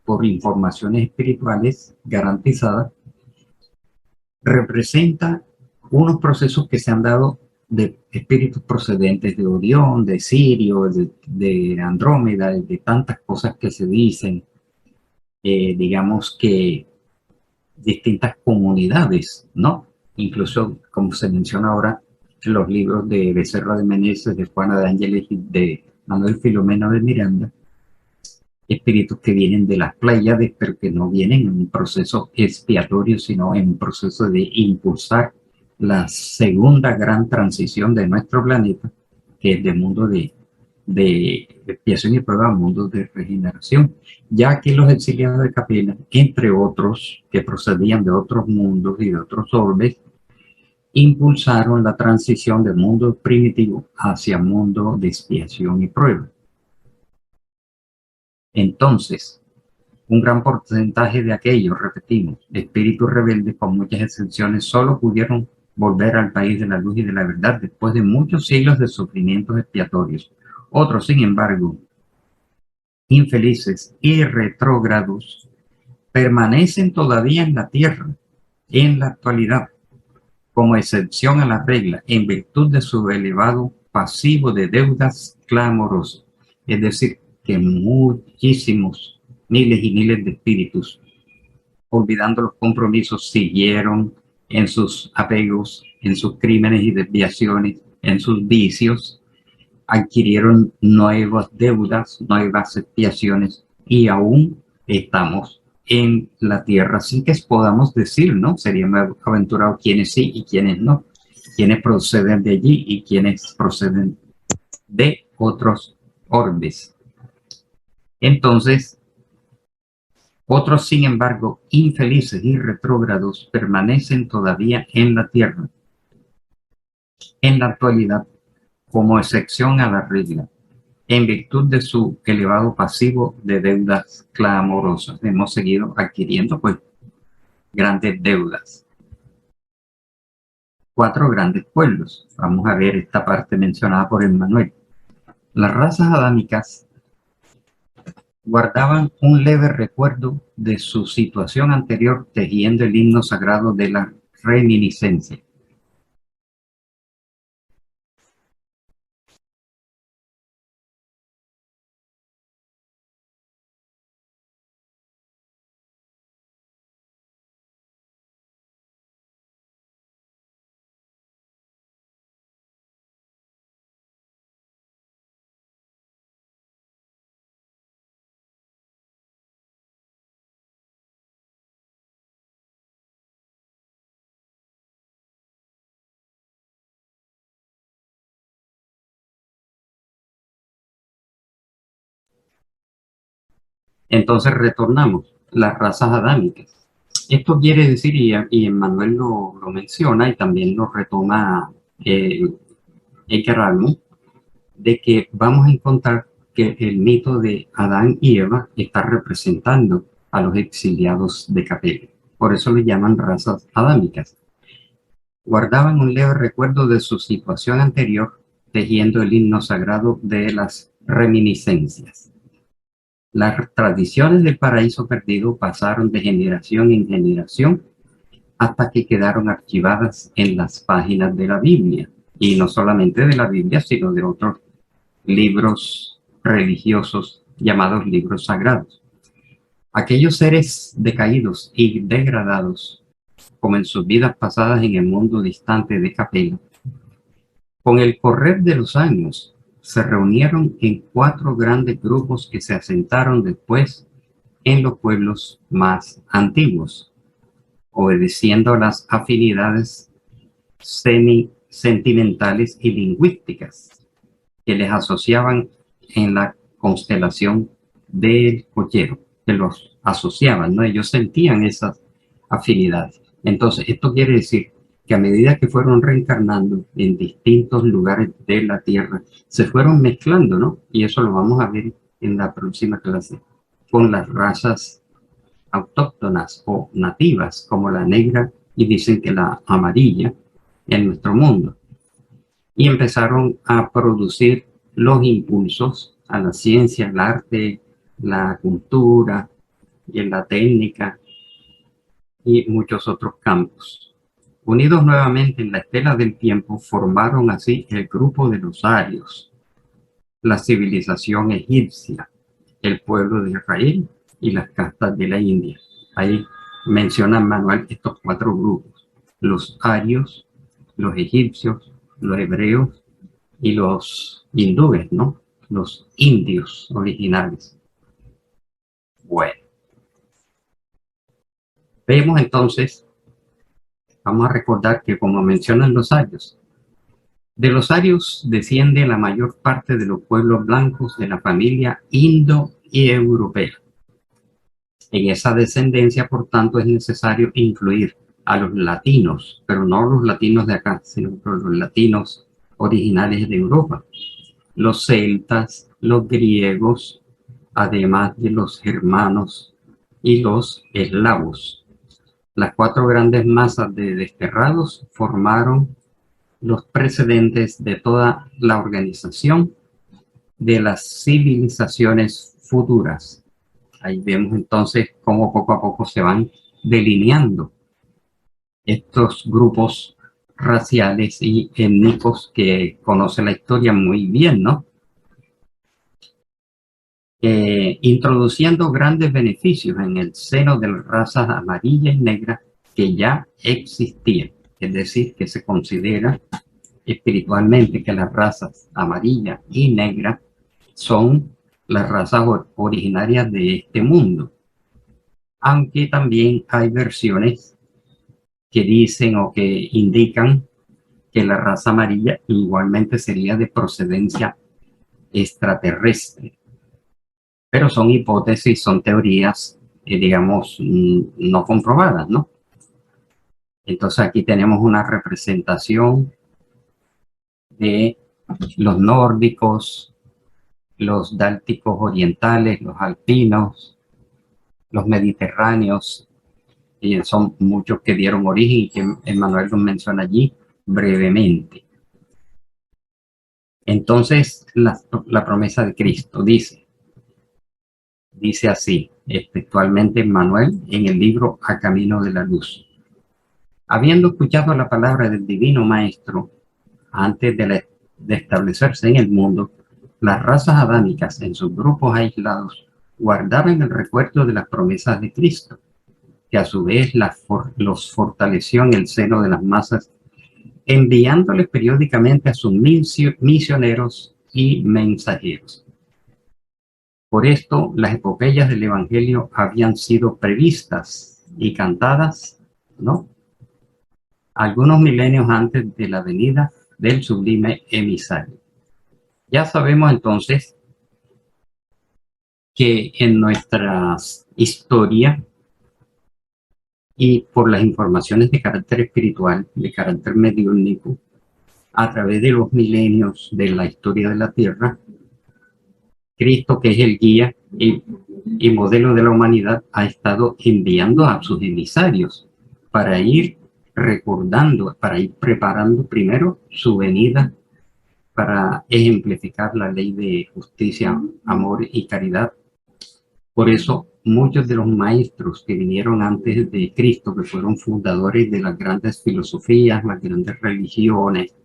por informaciones espirituales garantizadas, representa unos procesos que se han dado de espíritus procedentes de Orión, de Sirio, de Andrómeda, de tantas cosas que se dicen, digamos que distintas comunidades, ¿no? Incluso, como se menciona ahora, en los libros de Becerra de Meneses, de Juana de Ángeles y de Manuel Filomeno de Miranda, espíritus que vienen de las Pléyades, pero que no vienen en un proceso expiatorio, sino en un proceso de impulsar la segunda gran transición de nuestro planeta, que es de mundo de expiación y prueba a mundo de regeneración, ya que los exiliados de Capella, entre otros que procedían de otros mundos y de otros orbes, impulsaron la transición del mundo primitivo hacia mundo de expiación y prueba. Entonces, un gran porcentaje de aquellos, repetimos, espíritus rebeldes, con muchas excepciones, solo pudieron volver al país de la luz y de la verdad después de muchos siglos de sufrimientos expiatorios. Otros, sin embargo, infelices y retrógrados, permanecen todavía en la tierra en la actualidad, como excepción a la regla, en virtud de su elevado pasivo de deudas clamorosas. Es decir, que muchísimos, miles y miles de espíritus, olvidando los compromisos, siguieron en sus apegos, en sus crímenes y desviaciones, en sus vicios, adquirieron nuevas deudas, nuevas expiaciones, y aún estamos en la tierra sin que podamos decir, ¿no? Sería muy aventurado quiénes sí y quiénes no, quiénes proceden de allí y quiénes proceden de otros orbes. Entonces, otros, sin embargo, infelices y retrógrados, permanecen todavía en la tierra en la actualidad, como excepción a la regla, en virtud de su elevado pasivo de deudas clamorosas. Hemos seguido adquiriendo, pues, grandes deudas. 4 grandes pueblos. Vamos a ver esta parte mencionada por Emmanuel. Las razas adámicas guardaban un leve recuerdo de su situación anterior, tejiendo el himno sagrado de la reminiscencia. Entonces retornamos, las razas adámicas. Esto quiere decir, y Emmanuel lo menciona y también lo retoma Erasmo, de que vamos a encontrar que el mito de Adán y Eva está representando a los exiliados de Capella. Por eso le llaman razas adámicas. Guardaban un leve recuerdo de su situación anterior, tejiendo el himno sagrado de reminiscencias. Las tradiciones del paraíso perdido pasaron de generación en generación hasta que quedaron archivadas en las páginas de la Biblia. Y no solamente de la Biblia, sino de otros libros religiosos llamados libros sagrados. Aquellos seres decaídos y degradados, como en sus vidas pasadas en el mundo distante de Capella, con el correr de los años se reunieron en 4 grandes grupos que se asentaron después en los pueblos más antiguos, obedeciendo a las afinidades sentimentales y lingüísticas que les asociaban en la constelación del cochero, que los asociaban, ¿no? Ellos sentían esas afinidades. Entonces, esto quiere decir que a medida que fueron reencarnando en distintos lugares de la Tierra, se fueron mezclando, ¿no? Y eso lo vamos a ver en la próxima clase, con las razas autóctonas o nativas, como la negra y dicen que la amarilla en nuestro mundo. Y empezaron a producir los impulsos a la ciencia, el arte, la cultura y la técnica y muchos otros campos. Unidos nuevamente en la estela del tiempo, formaron así el grupo de los arios, la civilización egipcia, el pueblo de Israel y las castas de la India. Ahí menciona Manuel estos 4 grupos: los arios, los egipcios, los hebreos y los hindúes, ¿no? Los indios originales. Bueno, vemos entonces, vamos a recordar que como mencionan los arios, de los arios desciende la mayor parte de los pueblos blancos de la familia indo y europea. En esa descendencia, por tanto, es necesario incluir a los latinos, pero no los latinos de acá, sino los latinos originales de Europa, los celtas, los griegos, además de los germanos y los eslavos. Las 4 grandes masas de desterrados formaron los precedentes de toda la organización de las civilizaciones futuras. Ahí vemos entonces cómo poco a poco se van delineando estos grupos raciales y étnicos que conocen la historia muy bien, ¿no? Introduciendo grandes beneficios en el seno de las razas amarilla y negra que ya existían. Es decir, que se considera espiritualmente que las razas amarilla y negra son las razas originarias de este mundo. Aunque también hay versiones que dicen o que indican que la raza amarilla igualmente sería de procedencia extraterrestre. Pero son hipótesis, son teorías, digamos, no comprobadas, ¿no? Entonces aquí tenemos una representación de los nórdicos, los dálticos orientales, los alpinos, los mediterráneos, y son muchos que dieron origen y que Emmanuel los menciona allí brevemente. Entonces, la promesa de Cristo dice así, textualmente Emmanuel en el libro A Camino de la Luz. Habiendo escuchado la palabra del Divino Maestro, antes de establecerse en el mundo, las razas adámicas en sus grupos aislados guardaban el recuerdo de las promesas de Cristo, que a su vez los fortaleció en el seno de las masas, enviándoles periódicamente a sus misioneros y mensajeros. Por esto, las epopeyas del Evangelio habían sido previstas y cantadas, ¿no?, algunos milenios antes de la venida del sublime emisario. Ya sabemos entonces que en nuestra historia y por las informaciones de carácter espiritual, de carácter mediúnico, a través de los milenios de la historia de la Tierra, Cristo, que es el guía y modelo de la humanidad, ha estado enviando a sus emisarios para ir recordando, para ir preparando primero su venida para ejemplificar la ley de justicia, amor y caridad. Por eso, muchos de los maestros que vinieron antes de Cristo, que fueron fundadores de las grandes filosofías, las grandes religiones,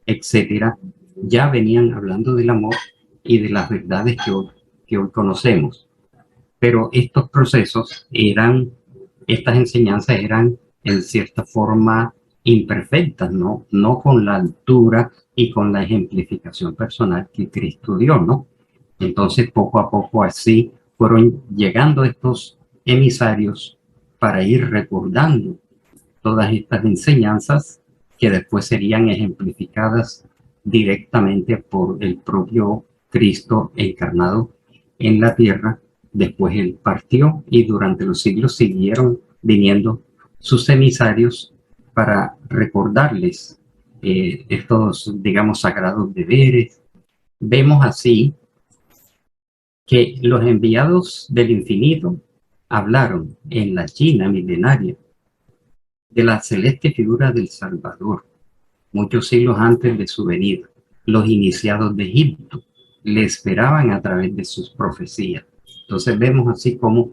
etcétera, ya venían hablando del amor y de las verdades que hoy conocemos. Pero estos procesos estas enseñanzas eran en cierta forma imperfectas, no con la altura y con la ejemplificación personal que Cristo dio, ¿no? Entonces, poco a poco así fueron llegando estos emisarios para ir recordando todas estas enseñanzas que después serían ejemplificadas directamente por el propio Cristo encarnado en la tierra. Después él partió y durante los siglos siguieron viniendo sus emisarios para recordarles estos, digamos, sagrados deberes. Vemos así que los enviados del infinito hablaron en la China milenaria de la celeste figura del Salvador, muchos siglos antes de su venida. Los iniciados de Egipto le esperaban a través de sus profecías. Entonces vemos así como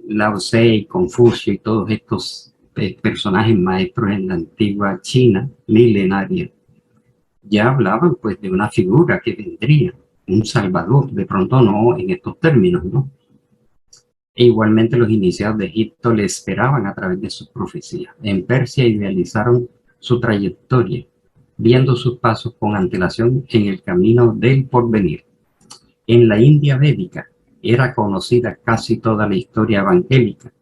Lao Tse y Confucio y todos estos personajes maestros en la antigua China milenaria ya hablaban pues de una figura que vendría, un Salvador, de pronto no en estos términos, ¿no? E igualmente los iniciados de Egipto le esperaban a través de sus profecías. En Persia idealizaron su trayectoria, viendo sus pasos con antelación en el camino del porvenir. En la India védica era conocida casi toda la historia evangélica,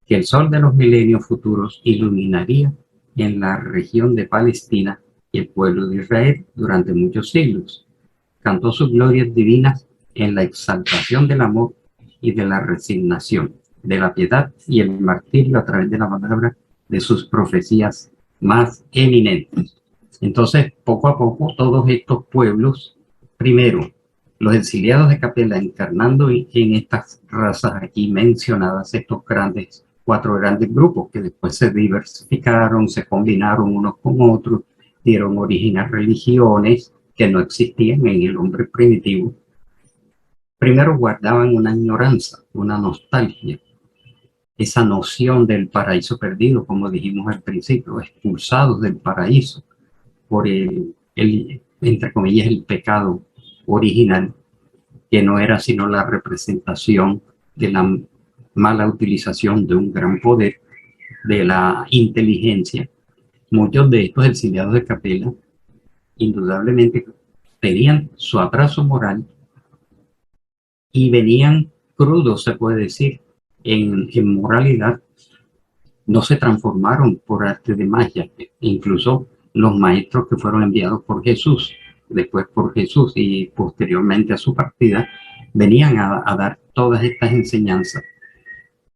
que el sol de los milenios futuros iluminaría en la región de Palestina y el pueblo de Israel durante muchos siglos. Cantó sus glorias divinas en la exaltación del amor y de la resignación, de la piedad y el martirio a través de la palabra de sus profecías más eminentes. Entonces, poco a poco, todos estos pueblos, primero, los exiliados de Capella encarnando en estas razas aquí mencionadas, estos cuatro grandes grupos que después se diversificaron, se combinaron unos con otros, dieron origen a religiones que no existían en el hombre primitivo. Primero guardaban una añoranza, una nostalgia, esa noción del paraíso perdido, como dijimos al principio, expulsados del paraíso por entre comillas, el pecado original, que no era sino la representación de la mala utilización de un gran poder, de la inteligencia. Muchos de estos exiliados de Capella indudablemente tenían su atraso moral y venían crudos, se puede decir, en moralidad. No se transformaron por arte de magia. Incluso los maestros que fueron enviados por Jesús, después por Jesús y posteriormente a su partida, venían a dar todas estas enseñanzas.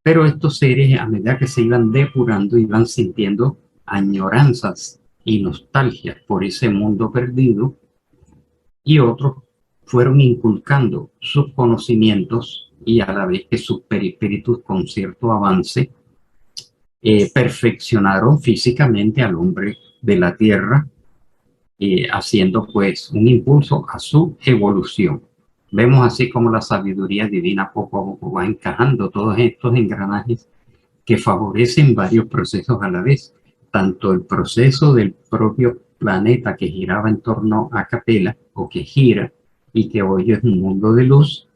Pero estos seres, a medida que se iban depurando, iban sintiendo añoranzas y nostalgia por ese mundo perdido, y otros fueron inculcando sus conocimientos y a la vez que sus perispíritus con cierto avance perfeccionaron físicamente al hombre de la tierra, haciendo pues un impulso a su evolución. Vemos así como la sabiduría divina poco a poco va encajando todos estos engranajes que favorecen varios procesos a la vez, tanto el proceso del propio planeta que giraba en torno a Capella, o que gira, y que hoy es un mundo de luz.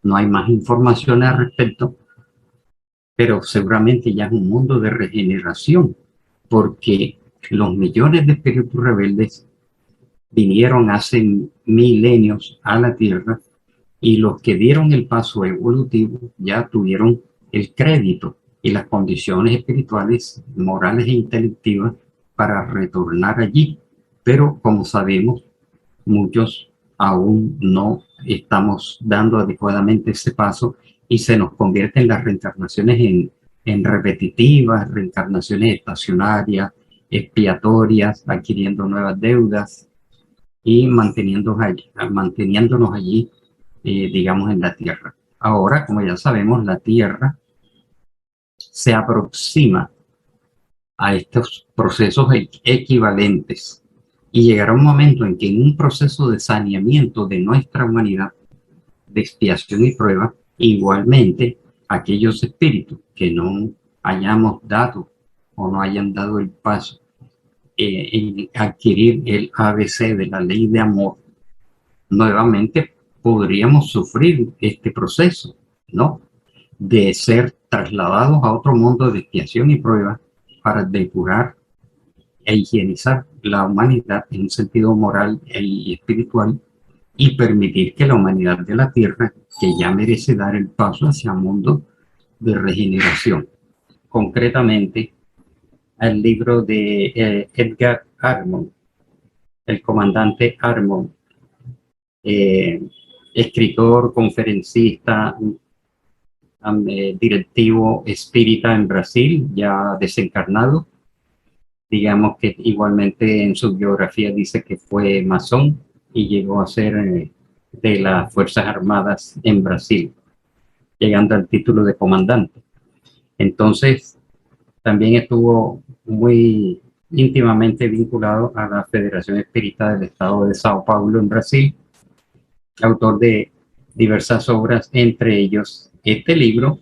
No hay más información al respecto, pero seguramente ya es un mundo de regeneración, porque los millones de espíritus rebeldes vinieron hace milenios a la Tierra, y los que dieron el paso evolutivo ya tuvieron el crédito y las condiciones espirituales, morales e intelectivas para retornar allí. Pero como sabemos, muchos aún no estamos dando adecuadamente ese paso y se nos convierten las reencarnaciones en repetitivas, reencarnaciones estacionarias, expiatorias, adquiriendo nuevas deudas y manteniéndonos allí, digamos, en la Tierra. Ahora, como ya sabemos, la Tierra se aproxima a estos procesos equivalentes. Y llegará un momento en que en un proceso de saneamiento de nuestra humanidad, de expiación y prueba, igualmente aquellos espíritus que no hayamos dado o no hayan dado el paso en adquirir el ABC de la ley de amor, nuevamente podríamos sufrir este proceso, ¿no? De ser trasladados a otro mundo de expiación y prueba para depurar e higienizar la humanidad en un sentido moral y espiritual, y permitir que la humanidad de la Tierra, que ya merece dar el paso hacia un mundo de regeneración. Concretamente, el libro de Edgar Armond, el comandante Armond, escritor, conferencista, directivo espírita en Brasil, ya desencarnado. Digamos que igualmente en su biografía dice que fue masón y llegó a ser de las Fuerzas Armadas en Brasil, llegando al título de comandante. Entonces, también estuvo muy íntimamente vinculado a la Federación Espírita del Estado de Sao Paulo en Brasil, autor de diversas obras, entre ellos este libro,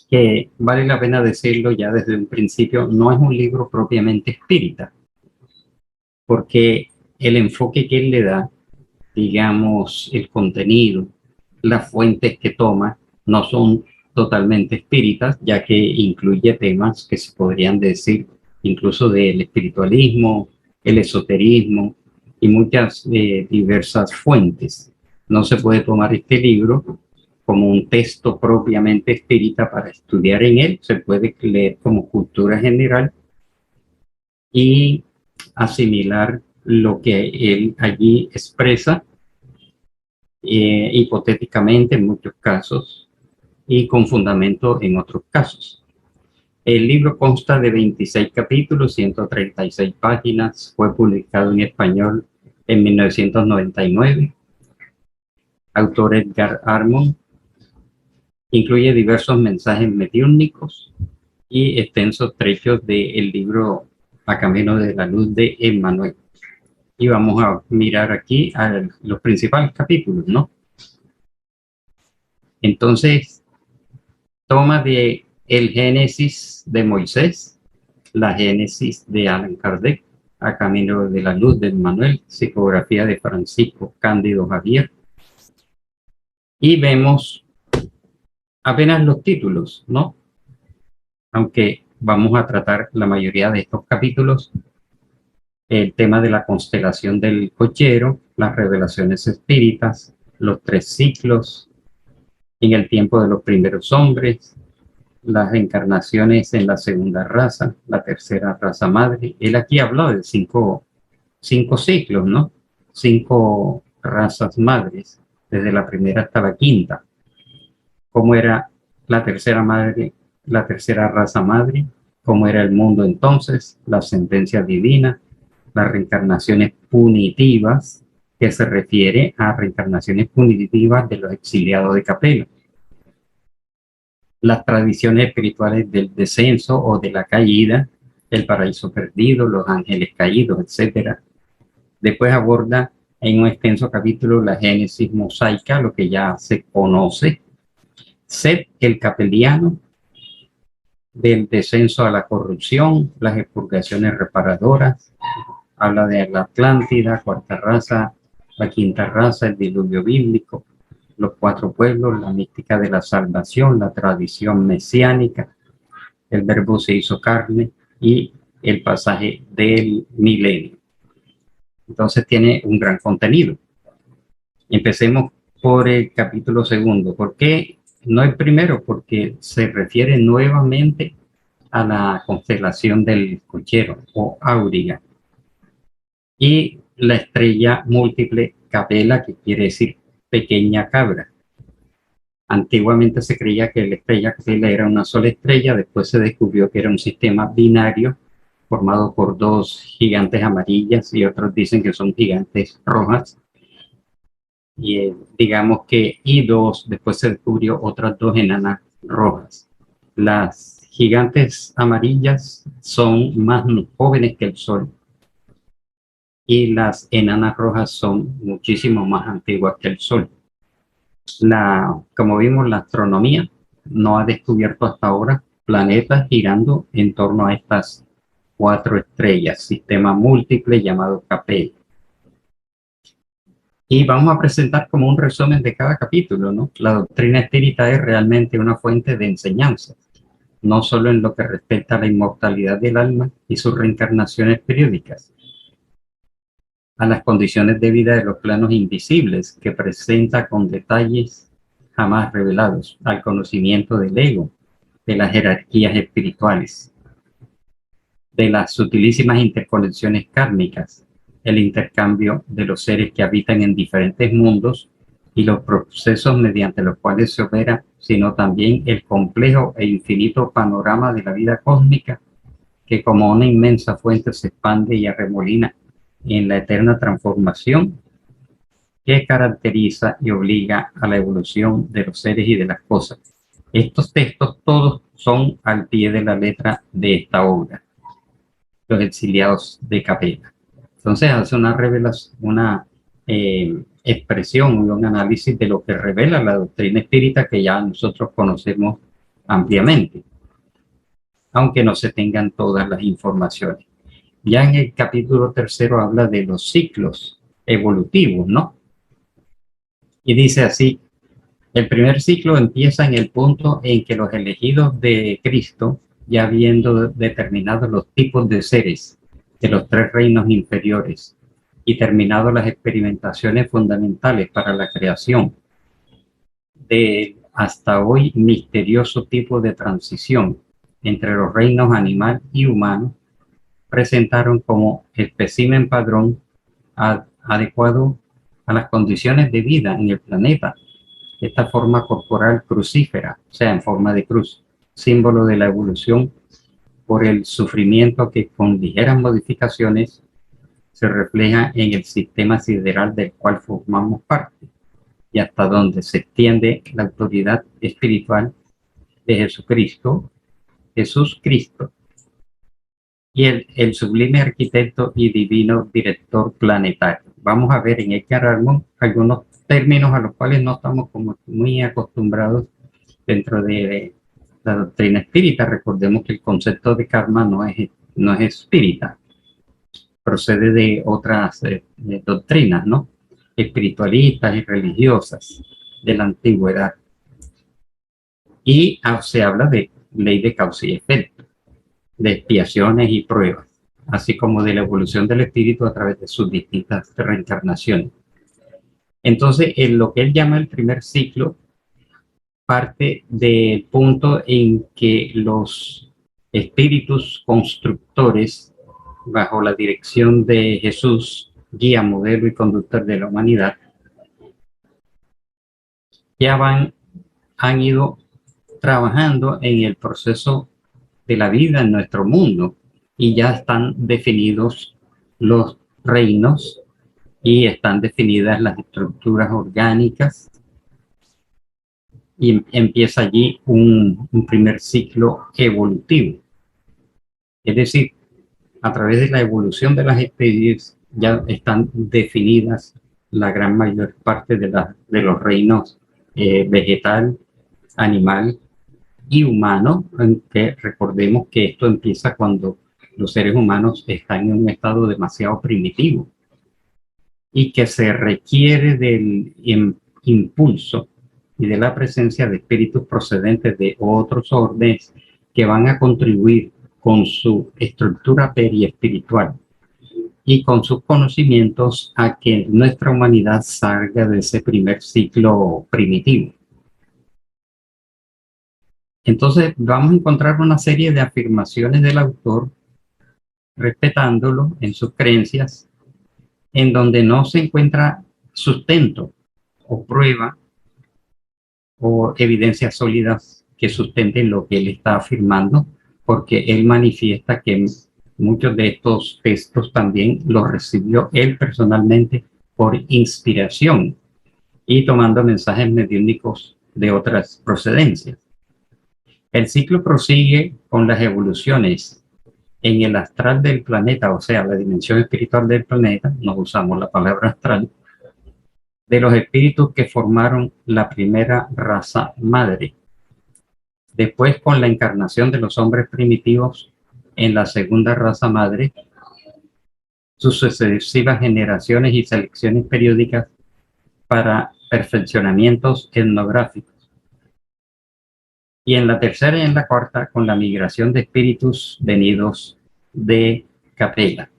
que vale la pena decirlo ya desde un principio, no es un libro propiamente espírita, porque el enfoque que él le da, digamos, el contenido, las fuentes que toma, no son totalmente espíritas, ya que incluye temas que se podrían decir incluso del espiritualismo, el esoterismo y muchas diversas fuentes. No se puede tomar este libro como un texto propiamente espírita para estudiar en él, se puede leer como cultura general y asimilar lo que él allí expresa, hipotéticamente en muchos casos y con fundamento en otros casos. El libro consta de 26 capítulos, 136 páginas, fue publicado en español en 1999. Autor Edgar Armond. Incluye diversos mensajes mediúnicos y extensos trechos del libro A Camino de la Luz de Emmanuel. Y vamos a mirar aquí a los principales capítulos, ¿no? Entonces, toma de el Génesis de Moisés, la Génesis de Allan Kardec, A Camino de la Luz de Emmanuel, psicografía de Francisco Cándido Javier. Y vemos apenas los títulos, ¿no? Aunque vamos a tratar la mayoría de estos capítulos, el tema de la constelación del cochero, las revelaciones espíritas, los 3 ciclos, en el tiempo de los primeros hombres, las encarnaciones en la segunda raza, la tercera raza madre. Él aquí habló de cinco ciclos, ¿no? 5 razas madres, desde la primera hasta la quinta. Cómo era la tercera madre, la tercera raza madre, cómo era el mundo entonces, la sentencia divina, las reencarnaciones punitivas, que se refiere a reencarnaciones punitivas de los exiliados de Capelo, las tradiciones espirituales del descenso o de la caída, el paraíso perdido, los ángeles caídos, etc. Después aborda en un extenso capítulo la génesis mosaica, lo que ya se conoce, Set el capeliano, del descenso a la corrupción, las expurgaciones reparadoras, habla de la Atlántida, cuarta raza, la quinta raza, el diluvio bíblico, los 4 pueblos, la mística de la salvación, la tradición mesiánica, el verbo se hizo carne y el pasaje del milenio. Entonces tiene un gran contenido. Empecemos por el capítulo 2. ¿Por qué no el primero? Porque se refiere nuevamente a la constelación del cochero o Auriga y la estrella múltiple Capella, que quiere decir pequeña cabra. Antiguamente se creía que la estrella Capella era una sola estrella, después se descubrió que era un sistema binario formado por 2 gigantes amarillas y otros dicen que son gigantes rojas. Y digamos que después se descubrió otras 2 enanas rojas. Las gigantes amarillas son más jóvenes que el Sol y las enanas rojas son muchísimo más antiguas que el Sol. Como vimos, la astronomía no ha descubierto hasta ahora planetas girando en torno a estas 4 estrellas, sistema múltiple llamado Capella. Y vamos a presentar como un resumen de cada capítulo, ¿no? La doctrina espírita es realmente una fuente de enseñanza, no solo en lo que respecta a la inmortalidad del alma y sus reencarnaciones periódicas, a las condiciones de vida de los planos invisibles que presenta con detalles jamás revelados, al conocimiento del ego, de las jerarquías espirituales, de las sutilísimas interconexiones kármicas, el intercambio de los seres que habitan en diferentes mundos y los procesos mediante los cuales se opera, sino también el complejo e infinito panorama de la vida cósmica que como una inmensa fuente se expande y arremolina en la eterna transformación que caracteriza y obliga a la evolución de los seres y de las cosas. Estos textos todos son al pie de la letra de esta obra, Los exiliados de Capella. Entonces hace una revelación, una expresión y un análisis de lo que revela la doctrina espírita que ya nosotros conocemos ampliamente, aunque no se tengan todas las informaciones. Ya en el capítulo 3 habla de los ciclos evolutivos, ¿no? Y dice así: el primer ciclo empieza en el punto en que los elegidos de Cristo, ya habiendo determinado los tipos de seres de los 3 reinos inferiores y terminado las experimentaciones fundamentales para la creación de hasta hoy misterioso tipo de transición entre los reinos animal y humano, presentaron como espécimen padrón adecuado a las condiciones de vida en el planeta esta forma corporal crucífera, o sea, en forma de cruz, símbolo de la evolución por el sufrimiento que con ligeras modificaciones se refleja en el sistema sideral del cual formamos parte y hasta donde se extiende la autoridad espiritual de Jesucristo, Jesús Cristo, y el sublime arquitecto y divino director planetario. Vamos a ver en este Ramón algunos términos a los cuales no estamos como muy acostumbrados dentro de la doctrina espírita. Recordemos que el concepto de karma no es espírita, procede de otras doctrinas, ¿no? Espiritualistas y religiosas de la antigüedad. Y se habla de ley de causa y efecto, de expiaciones y pruebas, así como de la evolución del espíritu a través de sus distintas reencarnaciones. Entonces, en lo que él llama el primer ciclo, parte del punto en que los espíritus constructores, bajo la dirección de Jesús, guía, modelo y conductor de la humanidad, ya han ido trabajando en el proceso de la vida en nuestro mundo y ya están definidos los reinos y están definidas las estructuras orgánicas y empieza allí un primer ciclo evolutivo. Es decir, a través de la evolución de las especies ya están definidas la gran mayor parte de los reinos vegetal, animal y humano, aunque recordemos que esto empieza cuando los seres humanos están en un estado demasiado primitivo y que se requiere del impulso y de la presencia de espíritus procedentes de otros órdenes que van a contribuir con su estructura periespiritual y con sus conocimientos a que nuestra humanidad salga de ese primer ciclo primitivo. Entonces vamos a encontrar una serie de afirmaciones del autor, respetándolo en sus creencias, en donde no se encuentra sustento o prueba o evidencias sólidas que sustenten lo que él está afirmando, porque él manifiesta que muchos de estos textos también los recibió él personalmente por inspiración y tomando mensajes mediúnicos de otras procedencias. El ciclo prosigue con las evoluciones en el astral del planeta, o sea, la dimensión espiritual del planeta, no usamos la palabra astral, de los espíritus que formaron la primera raza madre. Después, con la encarnación de los hombres primitivos en la segunda raza madre, sus sucesivas generaciones y selecciones periódicas para perfeccionamientos etnográficos. Y en la tercera y en la cuarta, con la migración de espíritus venidos de Capella.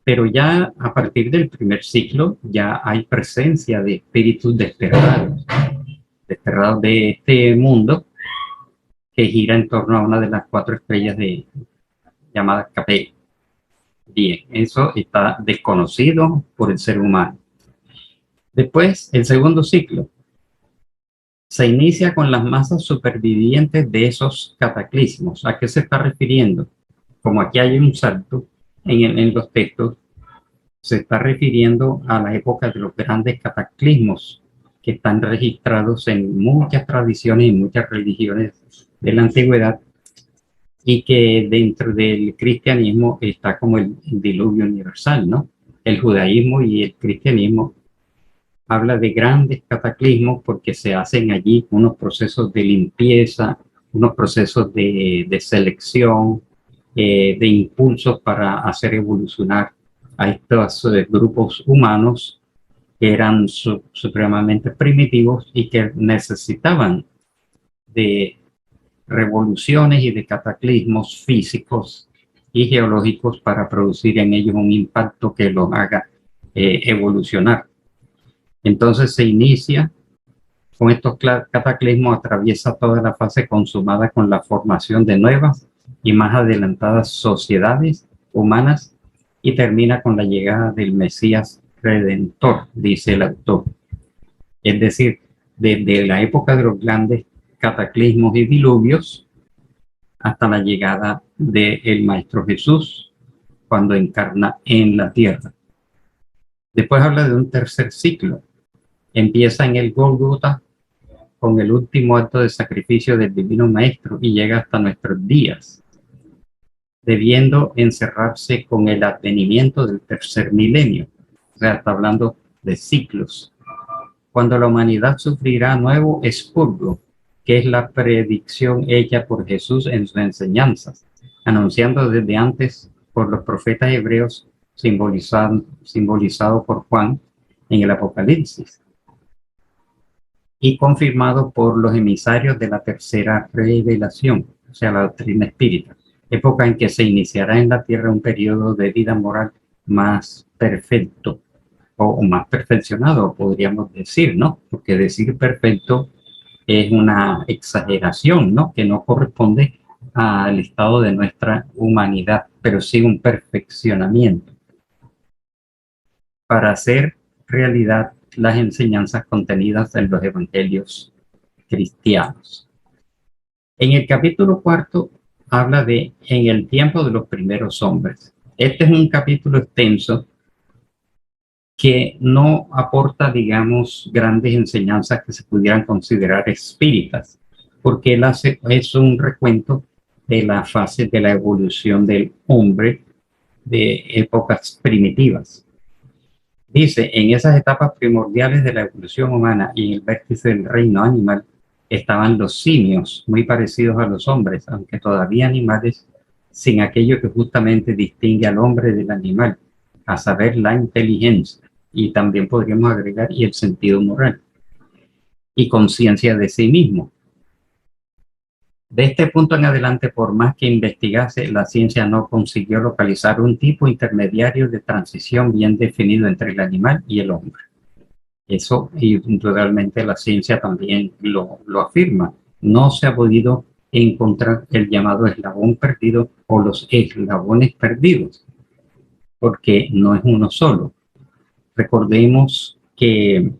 Pero ya a partir del primer ciclo, ya hay presencia de espíritus desterrados de este mundo, que gira en torno a una de las 4 estrellas llamadas Capella. Bien, eso está desconocido por el ser humano. Después, el segundo ciclo se inicia con las masas supervivientes de esos cataclismos. ¿A qué se está refiriendo? Como aquí hay un salto en los textos, se está refiriendo a la época de los grandes cataclismos que están registrados en muchas tradiciones y muchas religiones de la antigüedad, y que dentro del cristianismo está como el diluvio universal, ¿no? El judaísmo y el cristianismo habla de grandes cataclismos porque se hacen allí unos procesos de limpieza, unos procesos de selección, de impulsos para hacer evolucionar a estos grupos humanos que eran supremamente primitivos y que necesitaban de revoluciones y de cataclismos físicos y geológicos para producir en ellos un impacto que los haga evolucionar. Entonces se inicia con estos cataclismos, atraviesa toda la fase consumada con la formación de nuevas y más adelantadas sociedades humanas y termina con la llegada del Mesías Redentor, dice el autor. Es decir, desde la época de los grandes cataclismos y diluvios hasta la llegada del Maestro Jesús cuando encarna en la tierra. Después habla de un tercer ciclo. Empieza en el Gólgota con el último acto de sacrificio del Divino Maestro y llega hasta nuestros días, debiendo encerrarse con el advenimiento del tercer milenio. O sea, está hablando de ciclos. Cuando la humanidad sufrirá nuevo expurgo, que es la predicción hecha por Jesús en sus enseñanzas, anunciando desde antes por los profetas hebreos, simbolizado por Juan en el Apocalipsis, y confirmado por los emisarios de la tercera revelación, o sea, la doctrina espírita, época en que se iniciará en la tierra un periodo de vida moral más perfecto, o más perfeccionado, podríamos decir, ¿no? Porque decir perfecto es una exageración, ¿no? Que no corresponde al estado de nuestra humanidad, pero sí un perfeccionamiento para hacer realidad las enseñanzas contenidas en los evangelios cristianos. En el capítulo 4 habla de en el tiempo de los primeros hombres. Este es un capítulo extenso que no aporta, digamos, grandes enseñanzas que se pudieran considerar espíritas, porque él es un recuento de la fase de la evolución del hombre de épocas primitivas. Dice, en esas etapas primordiales de la evolución humana y en el vértice del reino animal estaban los simios, muy parecidos a los hombres, aunque todavía animales, sin aquello que justamente distingue al hombre del animal, a saber, la inteligencia, y también podríamos agregar y el sentido moral, y conciencia de sí mismo. De este punto en adelante, por más que investigase, la ciencia no consiguió localizar un tipo intermediario de transición bien definido entre el animal y el hombre. Eso, y realmente la ciencia también lo afirma. No se ha podido encontrar el llamado eslabón perdido o los eslabones perdidos, porque no es uno solo. Recordemos que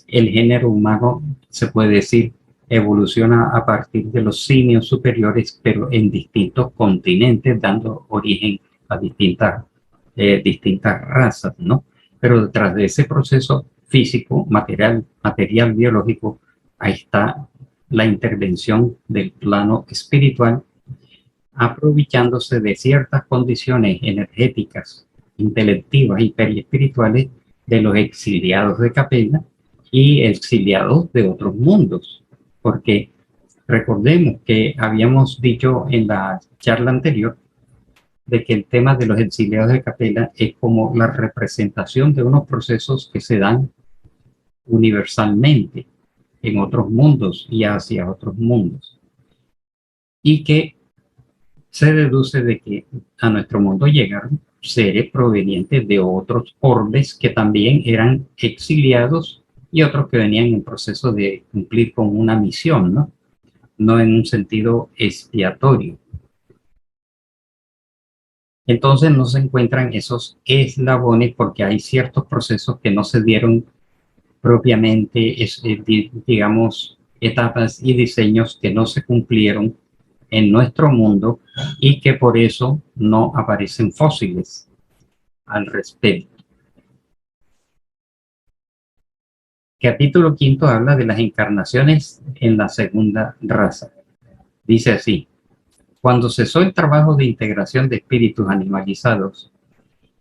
el género humano, se puede decir, evoluciona a partir de los simios superiores, pero en distintos continentes, dando origen a distintas razas, ¿no? Pero detrás de ese proceso físico, material biológico, ahí está la intervención del plano espiritual, aprovechándose de ciertas condiciones energéticas, intelectivas y periespirituales de los exiliados de Capella y exiliados de otros mundos. Porque recordemos que habíamos dicho en la charla anterior de que el tema de los exiliados de Capella es como la representación de unos procesos que se dan universalmente en otros mundos y hacia otros mundos, y que se deduce de que a nuestro mundo llegaron seres provenientes de otros orbes que también eran exiliados y otros que venían en proceso de cumplir con una misión, ¿no? No en un sentido expiatorio. Entonces no se encuentran esos eslabones porque hay ciertos procesos que no se dieron propiamente, digamos, etapas y diseños que no se cumplieron en nuestro mundo y que por eso no aparecen fósiles al respecto. Capítulo 5 habla de las encarnaciones en la segunda raza. Dice así: cuando cesó el trabajo de integración de espíritus animalizados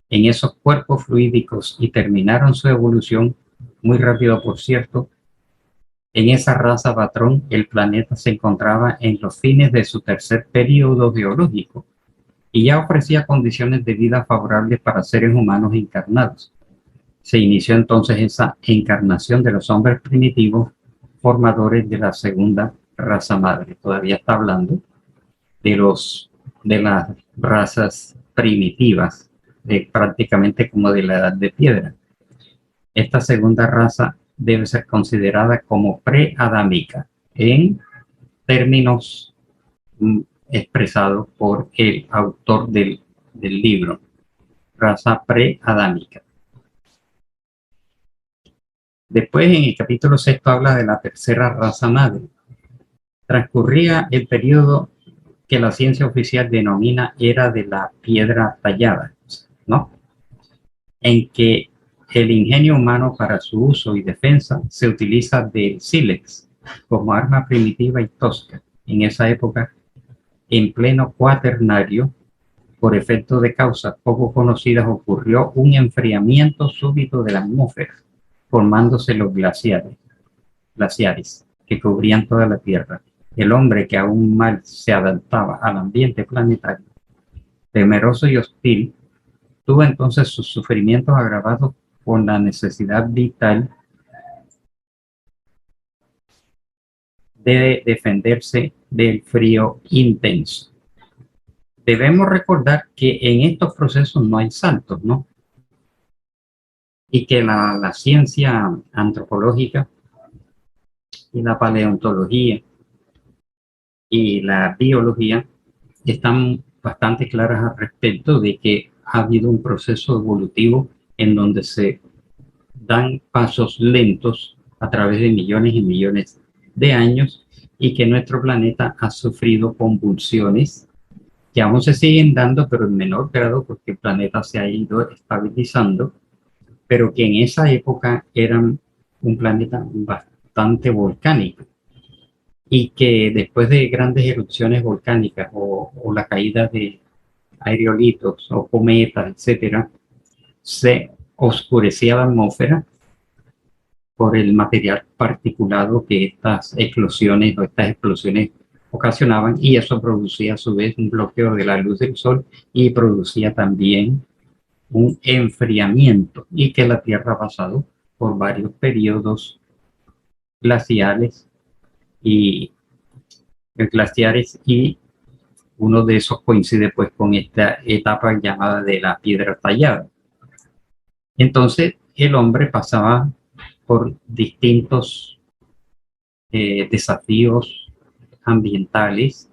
en esos cuerpos fluídicos y terminaron su evolución, muy rápido por cierto, en esa raza patrón el planeta se encontraba en los fines de su tercer período geológico y ya ofrecía condiciones de vida favorables para seres humanos encarnados. Se inició entonces esa encarnación de los hombres primitivos formadores de la segunda raza madre. Todavía está hablando de las razas primitivas, prácticamente como de la edad de piedra. Esta segunda raza debe ser considerada como preadámica en términos expresados por el autor del libro, raza preadámica. Después, en el capítulo 6 habla de la tercera raza madre. Transcurría el periodo que la ciencia oficial denomina era de la piedra tallada, ¿no? En que el ingenio humano para su uso y defensa se utiliza del sílex como arma primitiva y tosca. En esa época, en pleno cuaternario, por efecto de causas poco conocidas, ocurrió un enfriamiento súbito de la atmósfera, formándose los glaciares que cubrían toda la Tierra. El hombre, que aún mal se adaptaba al ambiente planetario, temeroso y hostil, tuvo entonces sus sufrimientos agravados con la necesidad vital de defenderse del frío intenso. Debemos recordar que en estos procesos no hay saltos, ¿no? Y que la ciencia antropológica y la paleontología y la biología están bastante claras al respecto de que ha habido un proceso evolutivo en donde se dan pasos lentos a través de millones y millones de años y que nuestro planeta ha sufrido convulsiones que aún se siguen dando, pero en menor grado porque el planeta se ha ido estabilizando, pero que en esa época eran un planeta bastante volcánico y que después de grandes erupciones volcánicas o la caída de aerolitos o cometas, etcétera, se oscurecía la atmósfera por el material particulado que estas eclosiones o estas explosiones ocasionaban, y eso producía a su vez un bloqueo de la luz del sol y producía también un enfriamiento, y que la Tierra ha pasado por varios periodos glaciares y uno de esos coincide pues con esta etapa llamada de la piedra tallada. Entonces el hombre pasaba por distintos desafíos ambientales,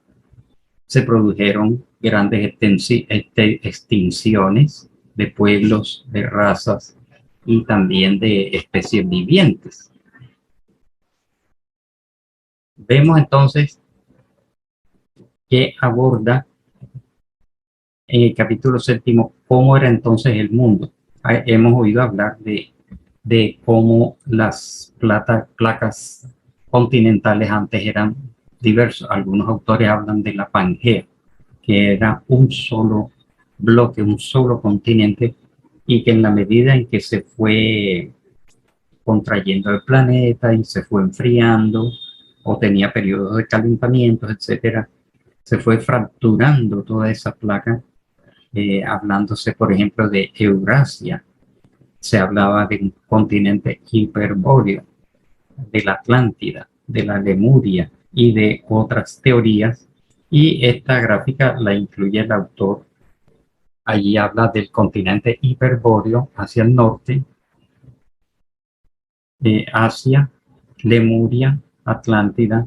se produjeron grandes extinciones de pueblos, de razas y también de especies vivientes. Vemos entonces que aborda en el capítulo 7 cómo era entonces el mundo. Hemos oído hablar de cómo las placas continentales antes eran diversos. Algunos autores hablan de la Pangea, que era un solo bloque, un solo continente, y que en la medida en que se fue contrayendo el planeta y se fue enfriando o tenía periodos de calentamiento, etcétera, se fue fracturando toda esa placa, hablándose, por ejemplo, de Eurasia. Se hablaba de un continente hiperbóreo, de la Atlántida, de la Lemuria y de otras teorías. Y esta gráfica la incluye el autor. Allí habla del continente hiperbóreo hacia el norte, Asia, Lemuria, Atlántida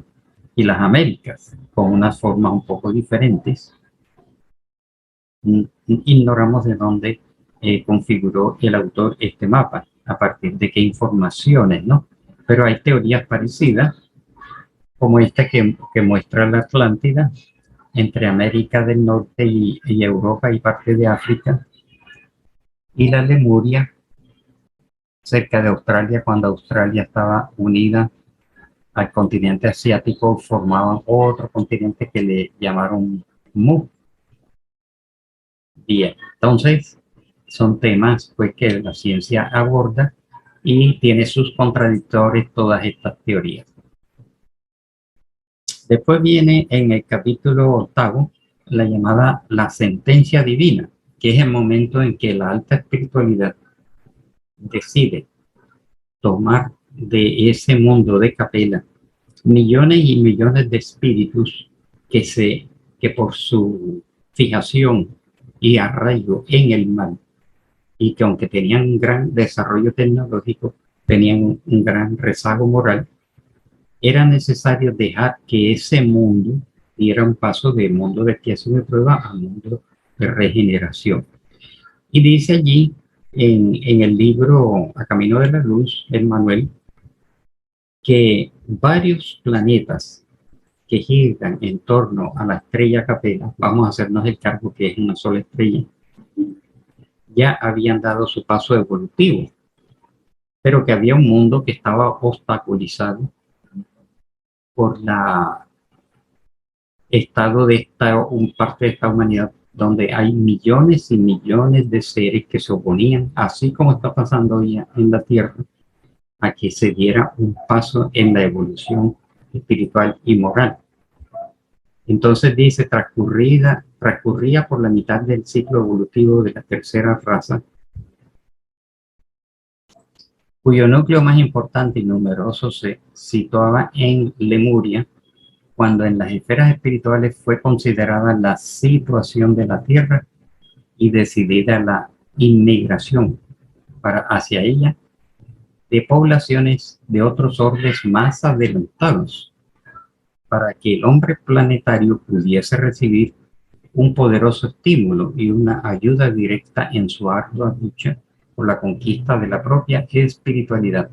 y las Américas, con unas formas un poco diferentes. Ignoramos de dónde configuró el autor este mapa, a partir de qué informaciones, ¿no? Pero hay teorías parecidas, como esta que muestra la Atlántida entre América del Norte y Europa y parte de África, y la Lemuria cerca de Australia, cuando Australia estaba unida al continente asiático, formaban otro continente que le llamaron Mu. Bien, entonces son temas pues que la ciencia aborda y tiene sus contradictores todas estas teorías. Después viene en el capítulo 8 la llamada la sentencia divina, que es el momento en que la alta espiritualidad decide tomar de ese mundo de Capella millones y millones de espíritus que por su fijación y arraigo en el mal, y que aunque tenían un gran desarrollo tecnológico, tenían un gran rezago moral, era necesario dejar que ese mundo diera un paso de mundo de expiación y prueba a mundo de regeneración. Y dice allí en el libro A Camino de la Luz, Emmanuel, que varios planetas que giran en torno a la estrella Capella, vamos a hacernos el cargo que es una sola estrella, ya habían dado su paso evolutivo, pero que había un mundo que estaba obstaculizado por la estado de parte de esta humanidad donde hay millones y millones de seres que se oponían, así como está pasando hoy en la Tierra, a que se diera un paso en la evolución espiritual y moral. Entonces dice, transcurría por la mitad del ciclo evolutivo de la tercera raza, cuyo núcleo más importante y numeroso se situaba en Lemuria, cuando en las esferas espirituales fue considerada la situación de la Tierra y decidida la inmigración hacia ella de poblaciones de otros orbes más adelantados, para que el hombre planetario pudiese recibir un poderoso estímulo y una ayuda directa en su ardua lucha por la conquista de la propia espiritualidad.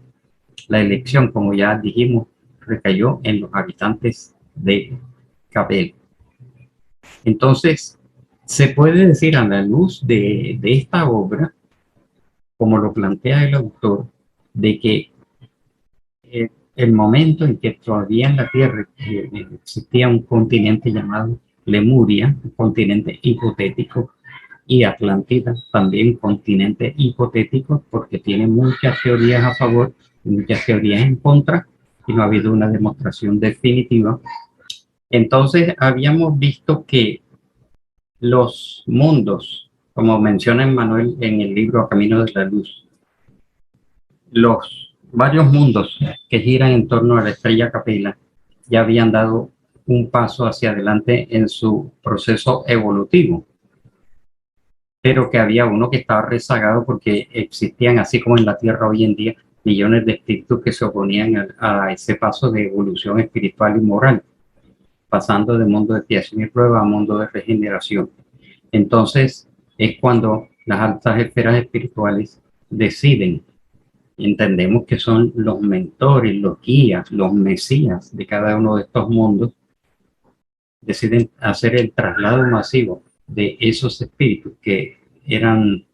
La elección, como ya dijimos, recayó en los habitantes de Capella. Entonces, se puede decir a la luz de esta obra, como lo plantea el autor, de que el momento en que todavía en la Tierra existía un continente llamado Lemuria, un continente hipotético, y Atlántida, también un continente hipotético, porque tiene muchas teorías a favor y muchas teorías en contra, y no ha habido una demostración definitiva. Entonces habíamos visto que los mundos, como menciona Emmanuel en el libro A Camino de la Luz, los varios mundos que giran en torno a la estrella Capella ya habían dado un paso hacia adelante en su proceso evolutivo, pero que había uno que estaba rezagado porque existían, así como en la Tierra hoy en día, millones de espíritus que se oponían a ese paso de evolución espiritual y moral, pasando de mundo de expiación y prueba a mundo de regeneración. Entonces es cuando las altas esferas espirituales deciden, entendemos que son los mentores, los guías, los mesías de cada uno de estos mundos, deciden hacer el traslado masivo de esos espíritus que eran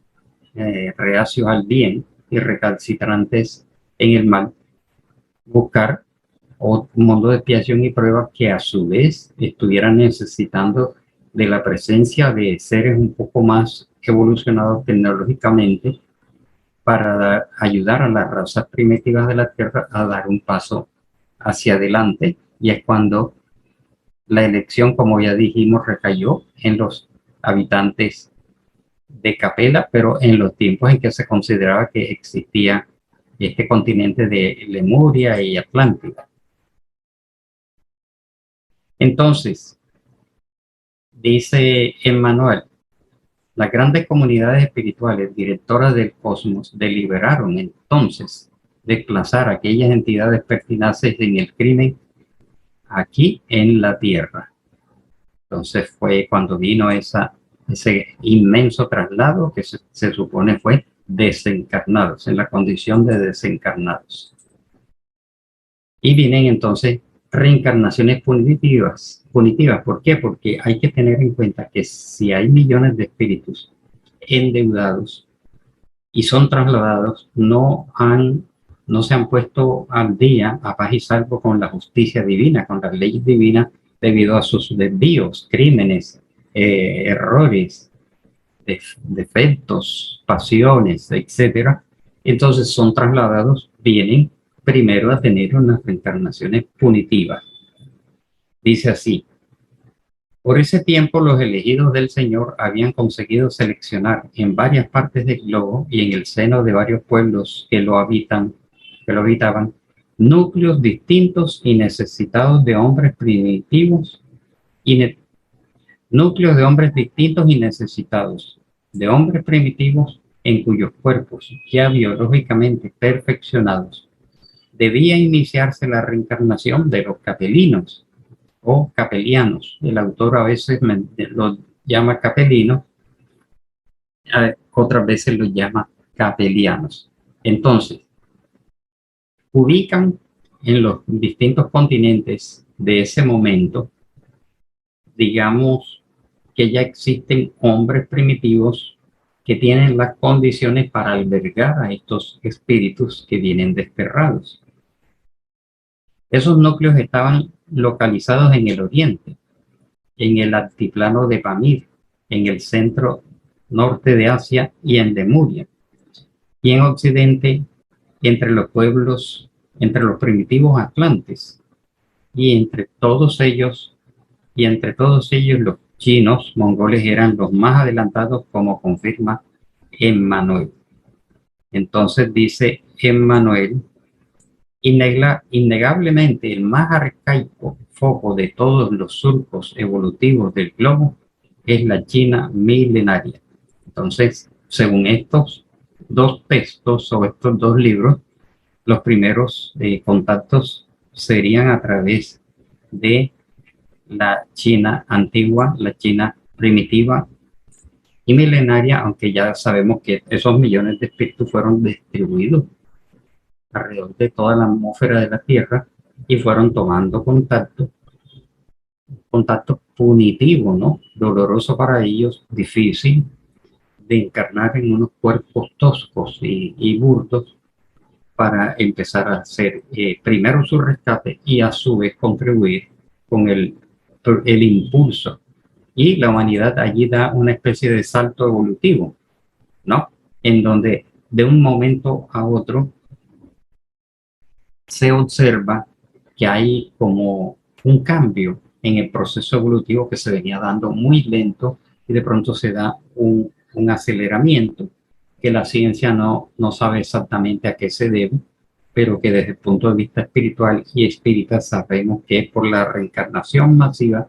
reacios al bien y recalcitrantes en el mal, buscar o un mundo de expiación y prueba que a su vez estuvieran necesitando de la presencia de seres un poco más evolucionados tecnológicamente para ayudar a las razas primitivas de la Tierra a dar un paso hacia adelante. Y es cuando la elección, como ya dijimos, recayó en los habitantes de Capella, pero en los tiempos en que se consideraba que existía este continente de Lemuria y Atlántida. Entonces, dice Emmanuel, las grandes comunidades espirituales directoras del cosmos deliberaron entonces desplazar a aquellas entidades pertinaces en el crimen aquí en la Tierra. Entonces fue cuando vino ese inmenso traslado que se supone fue desencarnados, en la condición de desencarnados. Y vienen entonces reencarnaciones punitivas. ¿Por qué? Porque hay que tener en cuenta que si hay millones de espíritus endeudados y son trasladados, no se han puesto al día a paz y salvo con la justicia divina, con las leyes divinas, debido a sus desvíos, crímenes, errores, defectos, pasiones, etcétera. Entonces son trasladados, vienen primero a tener unas reencarnaciones punitivas. Dice así: por ese tiempo los elegidos del Señor habían conseguido seleccionar en varias partes del globo y en el seno de varios pueblos que lo habitaban, núcleos distintos y necesitados de hombres primitivos núcleos de hombres distintos y necesitados de hombres primitivos en cuyos cuerpos ya biológicamente perfeccionados debía iniciarse la reencarnación de los capelinos o capelianos. El autor a veces los llama capelinos, otras veces los llama capelianos. Entonces, ubican en los distintos continentes de ese momento, digamos que ya existen hombres primitivos que tienen las condiciones para albergar a estos espíritus que vienen desterrados. Esos núcleos estaban localizados en el oriente, en el altiplano de Pamir, en el centro norte de Asia y en Lemuria, y en occidente entre los pueblos, entre los primitivos atlantes, y entre todos ellos los chinos mongoles eran los más adelantados, como confirma Emmanuel. Entonces dice Emmanuel, innegablemente el más arcaico foco de todos los surcos evolutivos del globo es la China milenaria. Entonces, según estos dos textos o estos dos libros, los primeros contactos serían a través de la China antigua, la China primitiva y milenaria, aunque ya sabemos que esos millones de espíritus fueron distribuidos alrededor de toda la atmósfera de la Tierra y fueron tomando contacto punitivo, ¿no? Doloroso para ellos, difícil de encarnar en unos cuerpos toscos y burdos para empezar a hacer primero su rescate y a su vez contribuir con el impulso. Y la humanidad allí da una especie de salto evolutivo, ¿no? En donde de un momento a otro se observa que hay como un cambio en el proceso evolutivo que se venía dando muy lento y de pronto se da un aceleramiento que la ciencia no sabe exactamente a qué se debe, pero que desde el punto de vista espiritual y espírita sabemos que es por la reencarnación masiva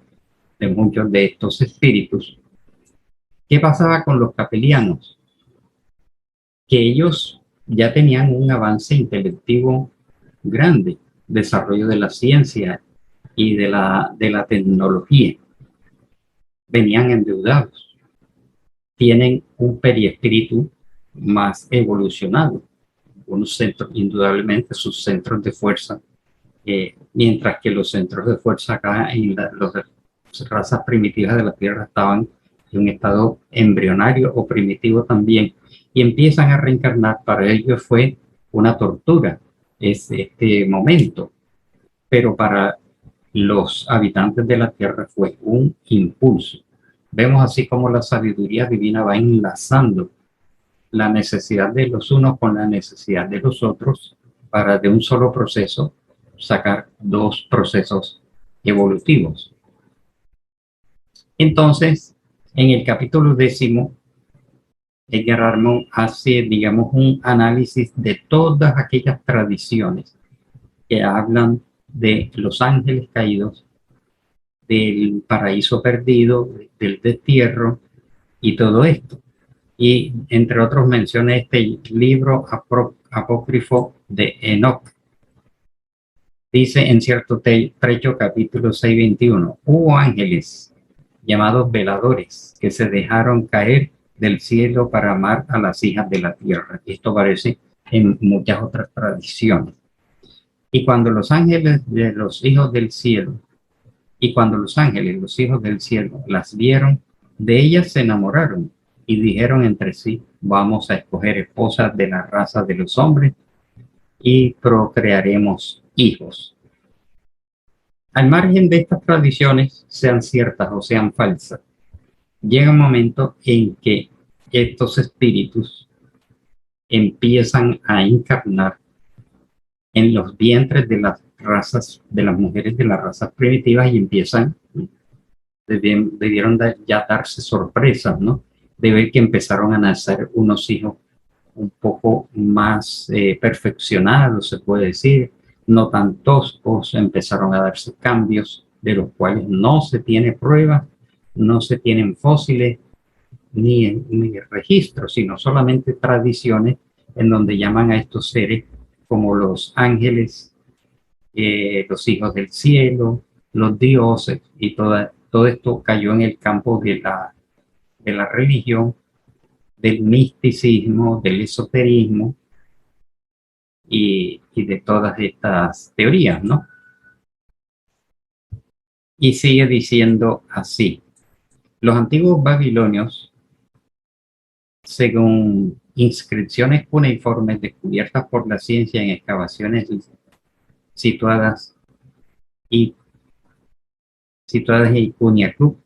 de muchos de estos espíritus. ¿Qué pasaba con los capelianos? Que ellos ya tenían un avance intelectivo grande, desarrollo de la ciencia y de la tecnología. Venían endeudados, tienen un periespíritu más evolucionado, unos centros, indudablemente sus centros de fuerza, mientras que los centros de fuerza acá en las razas primitivas de la Tierra estaban en un estado embrionario o primitivo también, y empiezan a reencarnar. Para ellos fue una tortura este momento, pero para los habitantes de la tierra fue un impulso. Vemos así como la sabiduría divina va enlazando la necesidad de los unos con la necesidad de los otros para de un solo proceso sacar dos procesos evolutivos. Entonces, en el capítulo 10, Edgar Armond hace, digamos, un análisis de todas aquellas tradiciones que hablan de los ángeles caídos, del paraíso perdido, del destierro y todo esto. Y entre otros menciona este libro apócrifo de Enoch. Dice en cierto trecho, capítulo 6:21, hubo ángeles llamados veladores que se dejaron caer del cielo para amar a las hijas de la tierra. Esto aparece en muchas otras tradiciones. Y cuando los ángeles de los hijos del cielo, los hijos del cielo, las vieron, de ellas se enamoraron y dijeron entre sí, vamos a escoger esposas de la raza de los hombres y procrearemos hijos. Al margen de estas tradiciones, sean ciertas o sean falsas, llega un momento en que estos espíritus empiezan a encarnar en los vientres de las razas, de las mujeres de las razas primitivas y empiezan, debieron ya darse sorpresas, ¿no? De ver que empezaron a nacer unos hijos un poco más perfeccionados, se puede decir, no tan toscos, empezaron a darse cambios de los cuales no se tiene prueba, no se tienen fósiles ni registros, sino solamente tradiciones en donde llaman a estos seres como los ángeles, los hijos del cielo, los dioses, y todo esto cayó en el campo de la religión, del misticismo, del esoterismo y de todas estas teorías, ¿no? Y sigue diciendo así, los antiguos babilonios, según inscripciones cuneiformes descubiertas por la ciencia en excavaciones situadas en Cuniacú,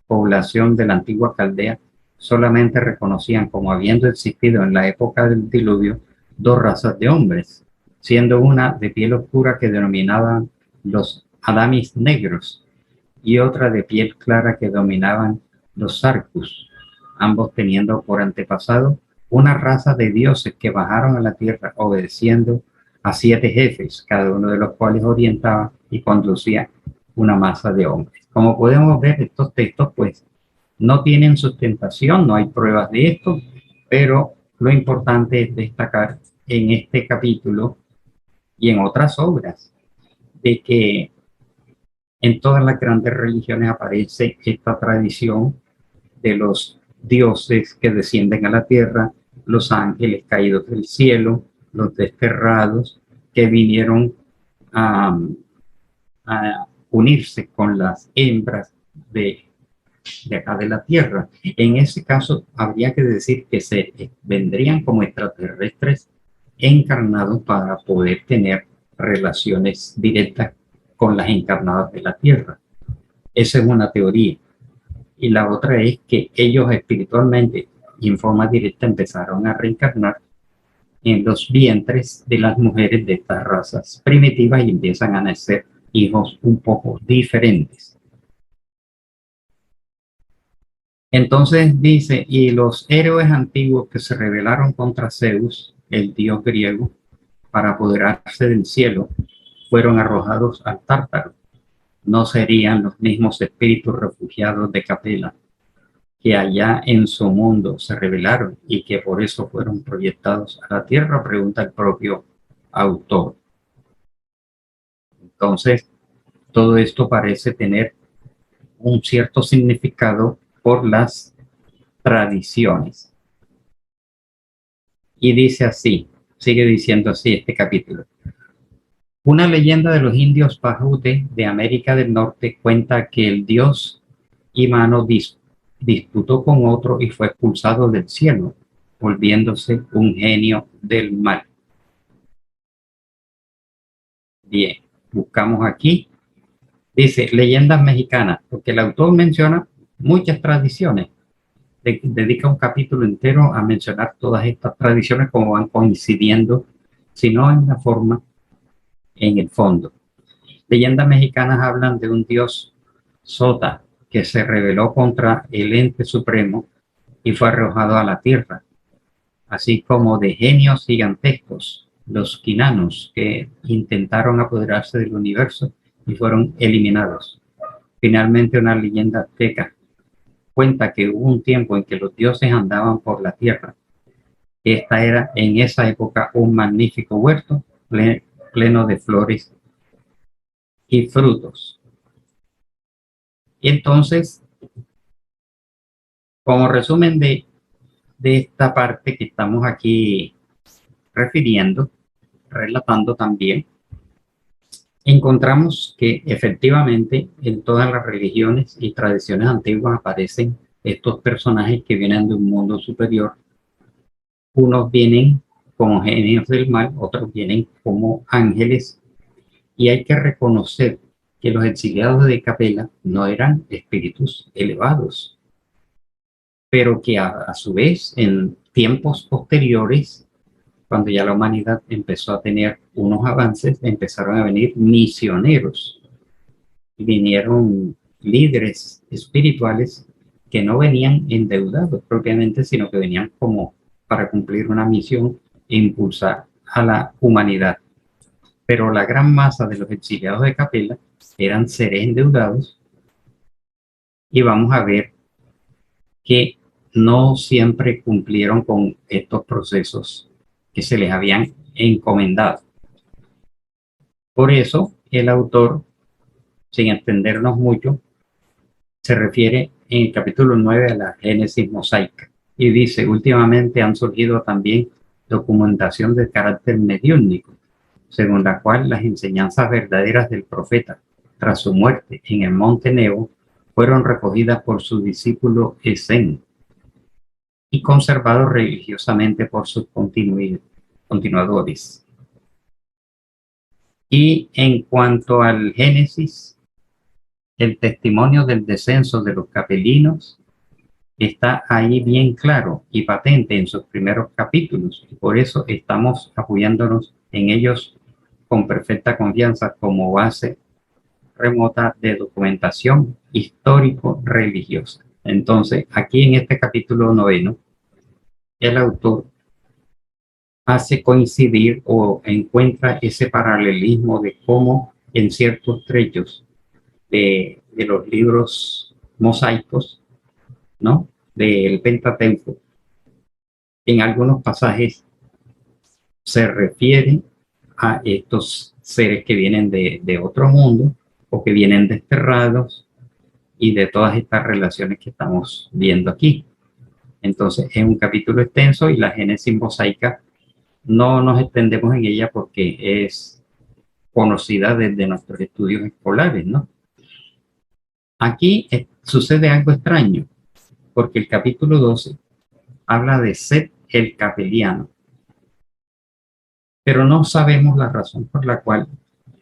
población de la antigua Caldea, solamente reconocían como habiendo existido en la época del diluvio dos razas de hombres, siendo una de piel oscura que denominaban los Adamis negros y otra de piel clara que dominaban los Sarcus, ambos teniendo por antepasado una raza de dioses que bajaron a la tierra obedeciendo a 7 jefes, cada uno de los cuales orientaba y conducía una masa de hombres. Como podemos ver, estos textos pues no tienen sustentación, no hay pruebas de esto, pero lo importante es destacar en este capítulo y en otras obras de que en todas las grandes religiones aparece esta tradición de los dioses que descienden a la tierra, los ángeles caídos del cielo, los desterrados que vinieron a unirse con las hembras de acá de la tierra. En ese caso habría que decir que se vendrían como extraterrestres encarnados para poder tener relaciones directas con las encarnadas de la tierra. Esa es una teoría. Y la otra es que ellos espiritualmente y en forma directa empezaron a reencarnar en los vientres de las mujeres de estas razas primitivas y empiezan a nacer hijos un poco diferentes. Entonces dice, y los héroes antiguos que se rebelaron contra Zeus, el dios griego, para apoderarse del cielo, fueron arrojados al Tártaro. No serían los mismos espíritus refugiados de Capela, que allá en su mundo se rebelaron y que por eso fueron proyectados a la tierra, pregunta el propio autor. Entonces, todo esto parece tener un cierto significado por las tradiciones. Y dice así, sigue diciendo así este capítulo. Una leyenda de los indios Pajute de América del Norte cuenta que el dios Imano disputó con otro y fue expulsado del cielo, volviéndose un genio del mal. Bien, buscamos aquí. Dice leyendas mexicanas, porque el autor menciona muchas tradiciones. Dedica un capítulo entero a mencionar todas estas tradiciones como van coincidiendo, si no en la forma, en el fondo. Leyendas mexicanas hablan de un dios Sota que se rebeló contra el ente supremo y fue arrojado a la tierra, así como de genios gigantescos, los quinanos, que intentaron apoderarse del universo y fueron eliminados. Finalmente, una leyenda azteca cuenta que hubo un tiempo en que los dioses andaban por la tierra. Esta era en esa época un magnífico huerto pleno de flores y frutos. Y entonces, como resumen de esta parte que estamos aquí refiriendo, relatando también, encontramos que efectivamente en todas las religiones y tradiciones antiguas aparecen estos personajes que vienen de un mundo superior. Unos vienen como genios del mal, otros vienen como ángeles, y hay que reconocer que los exiliados de Capela no eran espíritus elevados, pero que a su vez en tiempos posteriores, cuando ya la humanidad empezó a tener unos avances, empezaron a venir misioneros, vinieron líderes espirituales que no venían endeudados propiamente, sino que venían como para cumplir una misión e impulsar a la humanidad. Pero la gran masa de los exiliados de Capela eran seres endeudados, y vamos a ver que no siempre cumplieron con estos procesos que se les habían encomendado. Por eso el autor, sin extendernos mucho, se refiere en el capítulo 9 a la Génesis mosaica y dice: últimamente han surgido también documentación de carácter mediúnico, según la cual las enseñanzas verdaderas del profeta tras su muerte en el monte Nebo fueron recogidas por su discípulo Esén y conservados religiosamente por sus continuadores. Y en cuanto al Génesis, el testimonio del descenso de los capelinos está ahí bien claro y patente en sus primeros capítulos, y por eso estamos apoyándonos en ellos con perfecta confianza como base remota de documentación histórico-religiosa. Entonces, aquí en este capítulo 9, el autor hace coincidir o encuentra ese paralelismo de cómo en ciertos trechos de los libros mosaicos, ¿no?, del Pentateuco, en algunos pasajes se refieren a estos seres que vienen de otro mundo o que vienen desterrados, y de todas estas relaciones que estamos viendo aquí. Entonces es un capítulo extenso y la Génesis mosaica no nos extendemos en ella porque es conocida desde nuestros estudios escolares, ¿no? Aquí sucede algo extraño, porque el capítulo 12 habla de Set el Capeliano, pero no sabemos la razón por la cual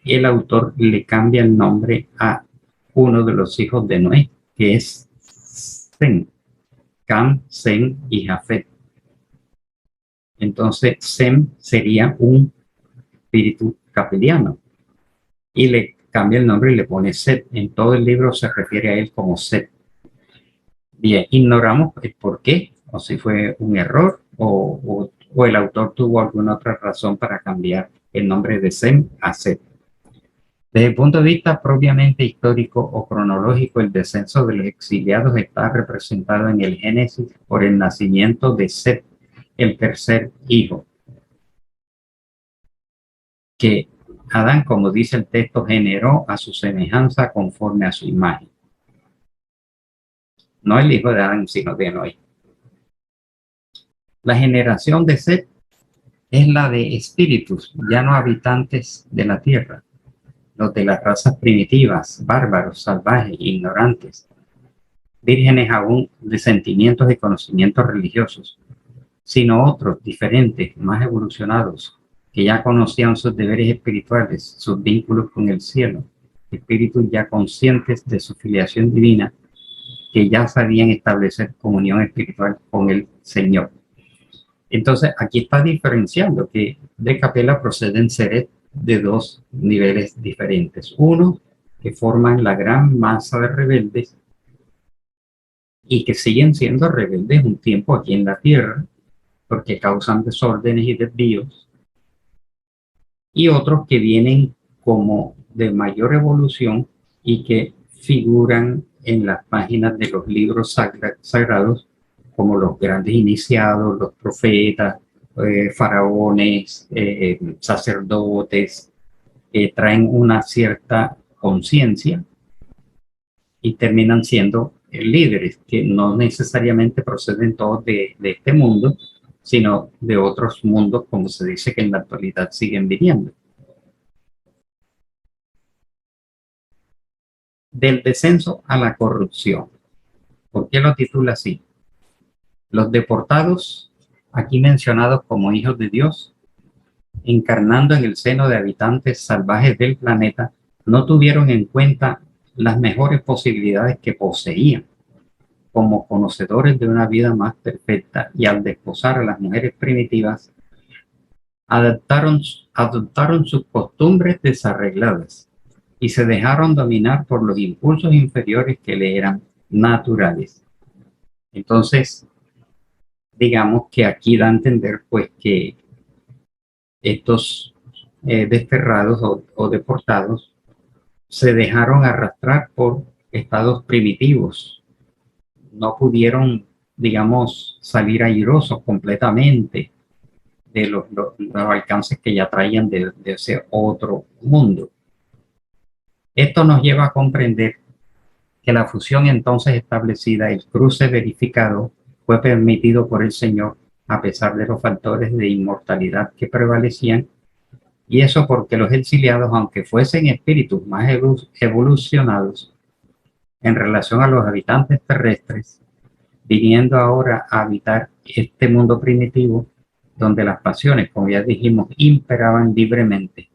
el autor le cambia el nombre a uno de los hijos de Noé, que es Sem, Cam, Sem y Jafet. Entonces Sem sería un espíritu capeliano y le cambia el nombre y le pone Set. En todo el libro se refiere a él como Set. Bien, ignoramos el por qué, o si fue un error o el autor tuvo alguna otra razón para cambiar el nombre de Sem a Set. Desde el punto de vista propiamente histórico o cronológico, el descenso de los exiliados está representado en el Génesis por el nacimiento de Set, el tercer hijo, que Adán, como dice el texto, generó a su semejanza conforme a su imagen. No el hijo de Adán, sino de Noé. La generación de Set es la de espíritus, ya no habitantes de la tierra, los de las razas primitivas, bárbaros, salvajes, ignorantes, vírgenes aún de sentimientos y conocimientos religiosos, sino otros diferentes, más evolucionados, que ya conocían sus deberes espirituales, sus vínculos con el cielo, espíritus ya conscientes de su filiación divina, que ya sabían establecer comunión espiritual con el Señor. Entonces, aquí está diferenciando que de Capella proceden seres de dos niveles diferentes. Uno, que forman la gran masa de rebeldes y que siguen siendo rebeldes un tiempo aquí en la tierra, porque causan desórdenes y desvíos. Y otros que vienen como de mayor evolución y que figuran en las páginas de los libros sagrados, como los grandes iniciados, los profetas, faraones, sacerdotes, que traen una cierta conciencia y terminan siendo líderes, que no necesariamente proceden todos de este mundo, sino de otros mundos, como se dice que en la actualidad siguen viviendo. Del descenso a la corrupción. ¿Por qué lo titula así? Los deportados, aquí mencionados como hijos de Dios, encarnando en el seno de habitantes salvajes del planeta, no tuvieron en cuenta las mejores posibilidades que poseían como conocedores de una vida más perfecta, y al desposar a las mujeres primitivas, adoptaron sus costumbres desarregladas y se dejaron dominar por los impulsos inferiores que le eran naturales. Entonces, digamos que aquí da a entender pues que estos desterrados o deportados se dejaron arrastrar por estados primitivos. No pudieron, digamos, salir airosos completamente de los alcances que ya traían de ese otro mundo. Esto nos lleva a comprender que la fusión entonces establecida, el cruce verificado, fue permitido por el Señor a pesar de los factores de inmortalidad que prevalecían, y eso porque los exiliados, aunque fuesen espíritus más evolucionados en relación a los habitantes terrestres, viniendo ahora a habitar este mundo primitivo, donde las pasiones, como ya dijimos, imperaban libremente,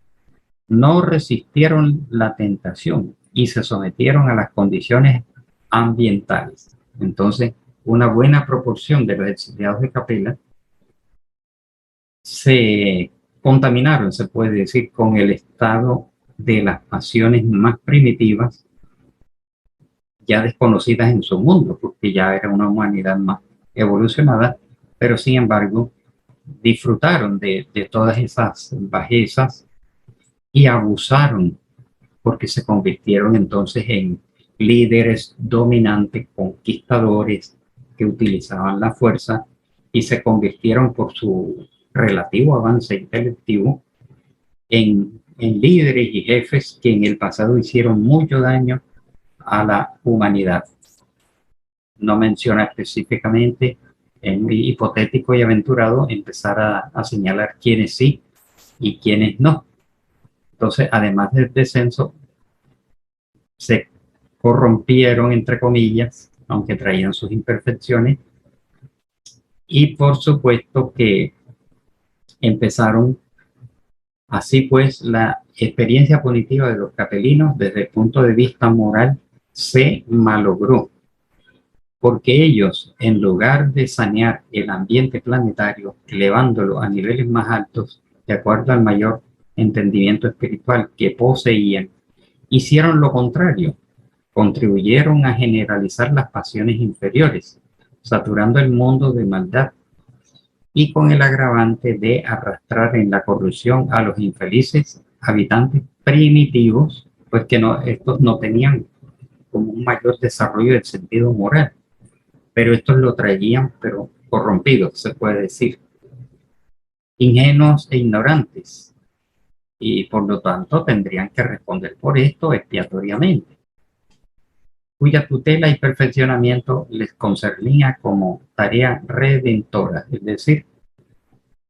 no resistieron la tentación y se sometieron a las condiciones ambientales. Entonces, una buena proporción de los exiliados de Capella se contaminaron, se puede decir, con el estado de las pasiones más primitivas, ya desconocidas en su mundo, porque ya era una humanidad más evolucionada, pero sin embargo disfrutaron de todas esas bajezas y abusaron, porque se convirtieron entonces en líderes dominantes, conquistadores que utilizaban la fuerza, y se convirtieron por su relativo avance intelectivo en líderes y jefes que en el pasado hicieron mucho daño a la humanidad. No menciona específicamente, es muy hipotético y aventurado empezar a señalar quiénes sí y quiénes no. Entonces, además del descenso, se corrompieron, entre comillas, aunque traían sus imperfecciones, y por supuesto que empezaron así pues la experiencia punitiva de los capelinos desde el punto de vista moral se malogró, porque ellos, en lugar de sanear el ambiente planetario, elevándolo a niveles más altos, de acuerdo al mayor entendimiento espiritual que poseían, hicieron lo contrario, contribuyeron a generalizar las pasiones inferiores, saturando el mundo de maldad y con el agravante de arrastrar en la corrupción a los infelices habitantes primitivos, pues que estos no tenían como un mayor desarrollo del sentido moral, pero estos lo traían, pero corrompidos, se puede decir, ingenuos e ignorantes, y por lo tanto tendrían que responder por esto expiatoriamente, cuya tutela y perfeccionamiento les concernía como tarea redentora, es decir,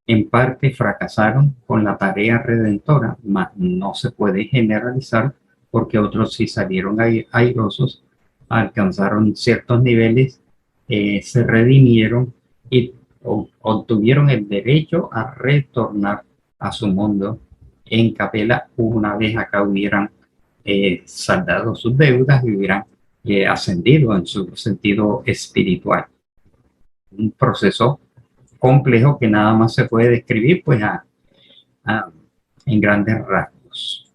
en parte fracasaron con la tarea redentora, mas no se puede generalizar porque otros sí salieron airosos, alcanzaron ciertos niveles, se redimieron y obtuvieron el derecho a retornar a su mundo en Capella una vez acá hubieran saldado sus deudas y hubieran ascendido en su sentido espiritual. Un proceso complejo que nada más se puede describir pues en grandes rasgos.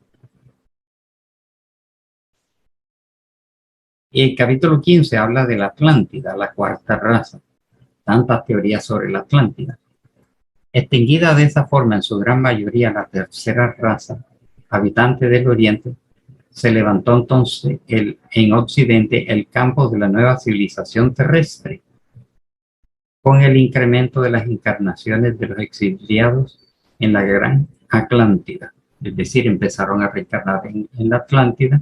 El capítulo 15 habla de la Atlántida, la cuarta raza. Tantas teorías sobre la Atlántida. Extinguida de esa forma en su gran mayoría la tercera raza, habitante del Oriente, se levantó entonces en Occidente el campo de la nueva civilización terrestre, con el incremento de las encarnaciones de los exiliados en la gran Atlántida. Es decir, empezaron a reencarnar en la Atlántida,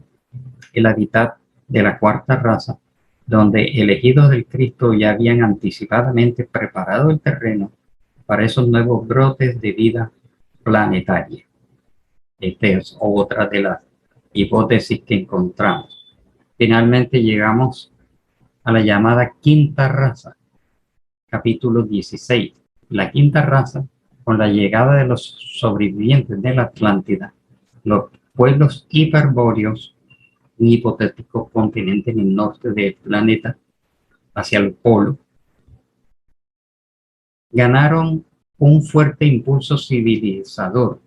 el hábitat de la cuarta raza, donde elegidos del Cristo ya habían anticipadamente preparado el terreno para esos nuevos brotes de vida planetaria. Esta es otra de las hipótesis que encontramos. Finalmente llegamos a la llamada quinta raza, capítulo 16. La quinta raza, con la llegada de los sobrevivientes de la Atlántida, los pueblos hiperbóreos, un hipotético continente en el norte del planeta, hacia el polo, ganaron un fuerte impulso civilizador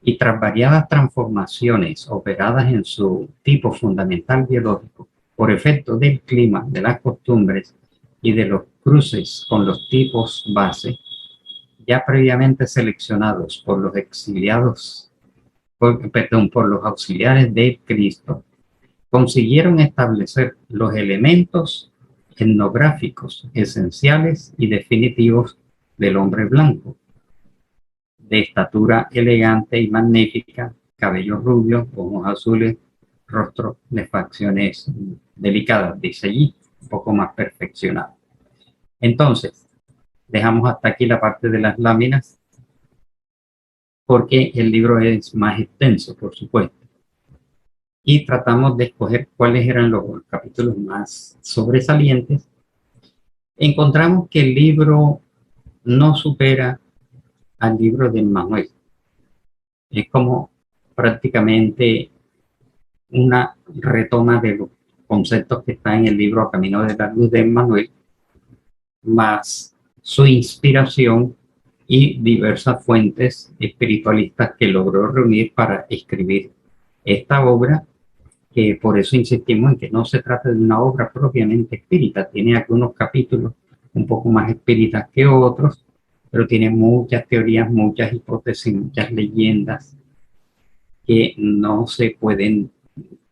y tras variadas transformaciones operadas en su tipo fundamental biológico por efecto del clima, de las costumbres y de los cruces con los tipos base, ya previamente seleccionados por los exiliados, por los auxiliares de Cristo, consiguieron establecer los elementos etnográficos esenciales y definitivos del hombre blanco, de estatura elegante y magnífica, cabello rubio, ojos azules, rostro de facciones delicadas, dice allí, un poco más perfeccionado. Entonces, dejamos hasta aquí la parte de las láminas, porque el libro es más extenso, por supuesto. Y tratamos de escoger cuáles eran los capítulos más sobresalientes. Encontramos que el libro no supera al libro de Emmanuel. Es como prácticamente una retoma de los conceptos que están en el libro Camino de la Luz de Emmanuel, más su inspiración y diversas fuentes espiritualistas que logró reunir para escribir esta obra, que por eso insistimos en que no se trata de una obra propiamente espírita. Tiene algunos capítulos un poco más espíritas que otros, pero tiene muchas teorías, muchas hipótesis, muchas leyendas que no se pueden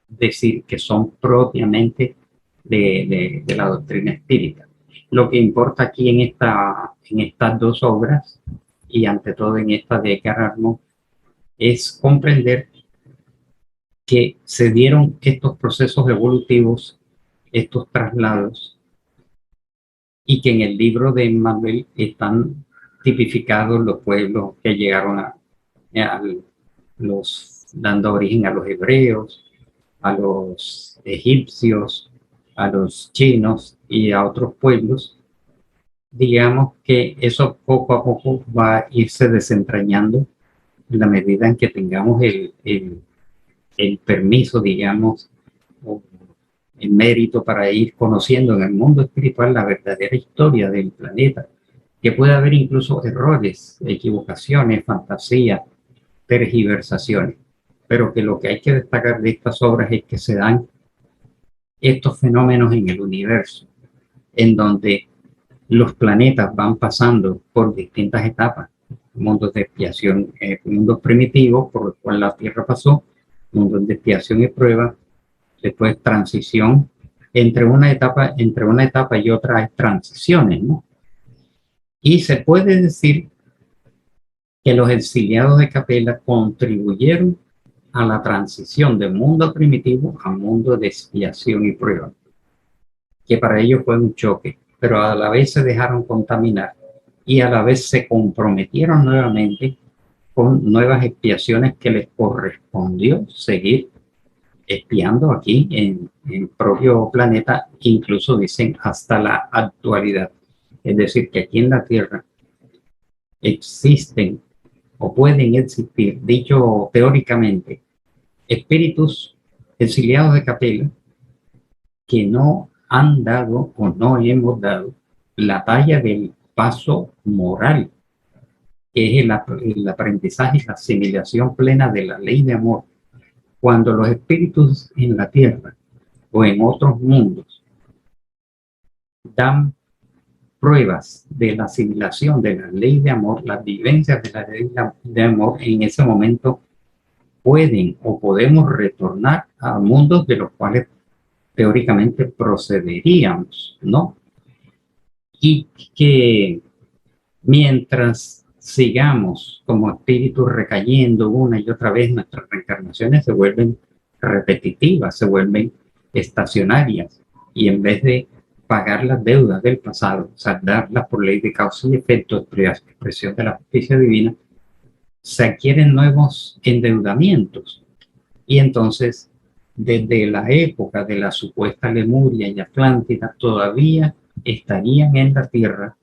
decir que son propiamente de la doctrina espírita. Lo que importa aquí en estas dos obras, y ante todo en esta de Cararmo, es comprender que se dieron estos procesos evolutivos, estos traslados, y que en el libro de Emmanuel están tipificados los pueblos que llegaron dando origen a los hebreos, a los egipcios, a los chinos y a otros pueblos. Digamos que eso poco a poco va a irse desentrañando en la medida en que tengamos el permiso, digamos, o el mérito para ir conociendo en el mundo espiritual la verdadera historia del planeta, que puede haber incluso errores, equivocaciones, fantasías, tergiversaciones, pero que lo que hay que destacar de estas obras es que se dan estos fenómenos en el universo, en donde los planetas van pasando por distintas etapas, mundos de expiación, mundos primitivos por los cuales la Tierra pasó, mundos de expiación y prueba, después transición, entre una etapa y otra hay transiciones, ¿no? Y se puede decir que los exiliados de Capella contribuyeron a la transición de mundo primitivo a mundo de expiación y prueba, que para ellos fue un choque, pero a la vez se dejaron contaminar y a la vez se comprometieron nuevamente con nuevas expiaciones que les correspondió seguir expiando aquí en el propio planeta, incluso dicen hasta la actualidad. Es decir, que aquí en la Tierra existen o pueden existir, dicho teóricamente, espíritus exiliados de Capella que no han dado o no hemos dado la talla del paso moral, que es el aprendizaje y la asimilación plena de la ley de amor. Cuando los espíritus en la tierra o en otros mundos dan pruebas de la asimilación de la ley de amor, las vivencias de la ley de amor, en ese momento pueden o podemos retornar a mundos de los cuales teóricamente procederíamos, ¿no? Y que mientras sigamos como espíritus recayendo una y otra vez, nuestras reencarnaciones se vuelven repetitivas, se vuelven estacionarias, y en vez de pagar las deudas del pasado, saldarlas por ley de causa y efecto, expresión de la justicia divina, se adquieren nuevos endeudamientos. Y entonces, desde la época de la supuesta Lemuria y Atlántida, todavía estarían en la Tierra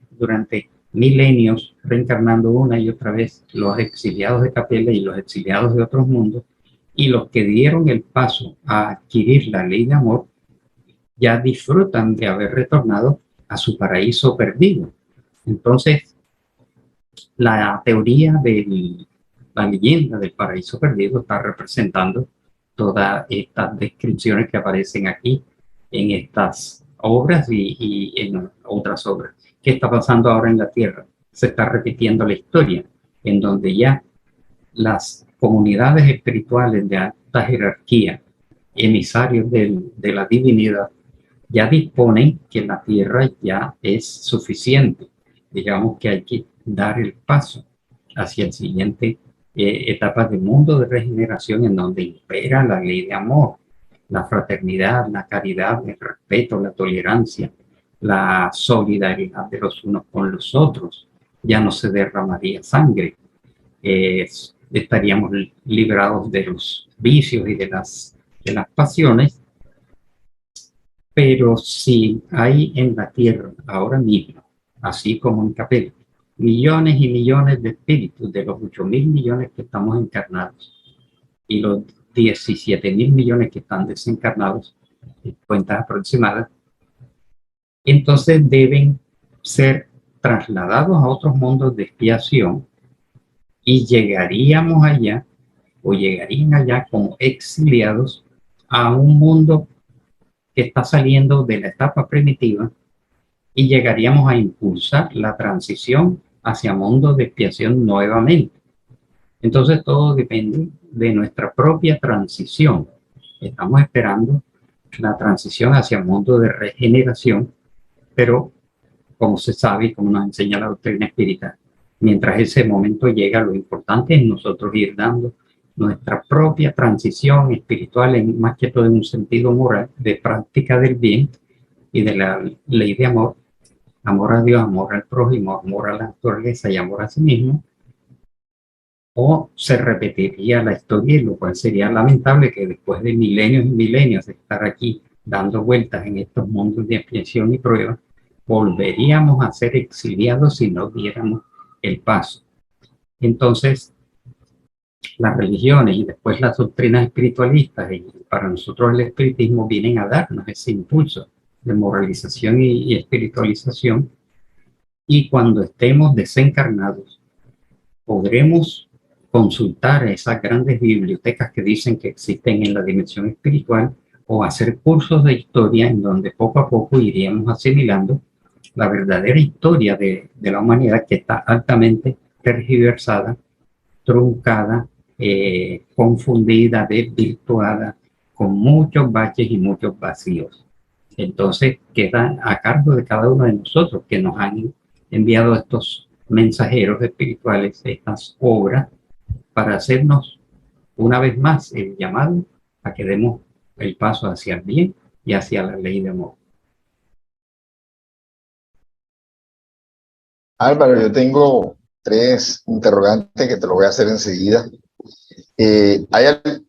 durante milenios, reencarnando una y otra vez los exiliados de Capella y los exiliados de otros mundos, y los que dieron el paso a adquirir la ley de amor ya disfrutan de haber retornado a su paraíso perdido. Entonces, la teoría de la leyenda del paraíso perdido está representando todas estas descripciones que aparecen aquí en estas obras y en otras obras. ¿Qué está pasando ahora en la Tierra? Se está repitiendo la historia, en donde ya las comunidades espirituales de alta jerarquía, emisarios de la divinidad, ya disponen que la Tierra ya es suficiente. Digamos que hay que dar el paso hacia el siguiente etapa del mundo de regeneración, en donde impera la ley de amor, la fraternidad, la caridad, el respeto, la tolerancia, la solidaridad de los unos con los otros. Ya no se derramaría sangre. Estaríamos librados de los vicios y de las pasiones. Pero si hay en la Tierra ahora mismo, así como en Capella, millones y millones de espíritus de los 8.000 millones que estamos encarnados y los 17.000 millones que están desencarnados, en cuentas aproximadas, entonces deben ser trasladados a otros mundos de expiación, y llegaríamos allá, o llegarían allá como exiliados a un mundo que está saliendo de la etapa primitiva, y llegaríamos a impulsar la transición hacia mundos de expiación nuevamente. Entonces todo depende de nuestra propia transición. Estamos esperando la transición hacia mundo de regeneración, pero como se sabe y como nos enseña la doctrina espírita, mientras ese momento llega, lo importante es nosotros ir dando nuestra propia transición espiritual, más que todo en un sentido moral, de práctica del bien y de la ley de amor, amor a Dios, amor al prójimo, amor a la naturaleza y amor a sí mismo. O se repetiría la historia, y lo cual sería lamentable que después de milenios y milenios de estar aquí dando vueltas en estos mundos de expiación y prueba, volveríamos a ser exiliados si no diéramos el paso. Entonces, las religiones y después las doctrinas espiritualistas, y para nosotros el espiritismo, vienen a darnos ese impulso de moralización y espiritualización, y cuando estemos desencarnados podremos consultar esas grandes bibliotecas que dicen que existen en la dimensión espiritual, o hacer cursos de historia en donde poco a poco iríamos asimilando la verdadera historia de la humanidad, que está altamente tergiversada, truncada, confundida, desvirtuada, con muchos baches y muchos vacíos. Entonces queda a cargo de cada uno de nosotros, que nos han enviado estos mensajeros espirituales, estas obras, para hacernos una vez más el llamado a que demos el paso hacia el bien y hacia la ley de amor. Álvaro, yo tengo 3 interrogantes que te lo voy a hacer enseguida.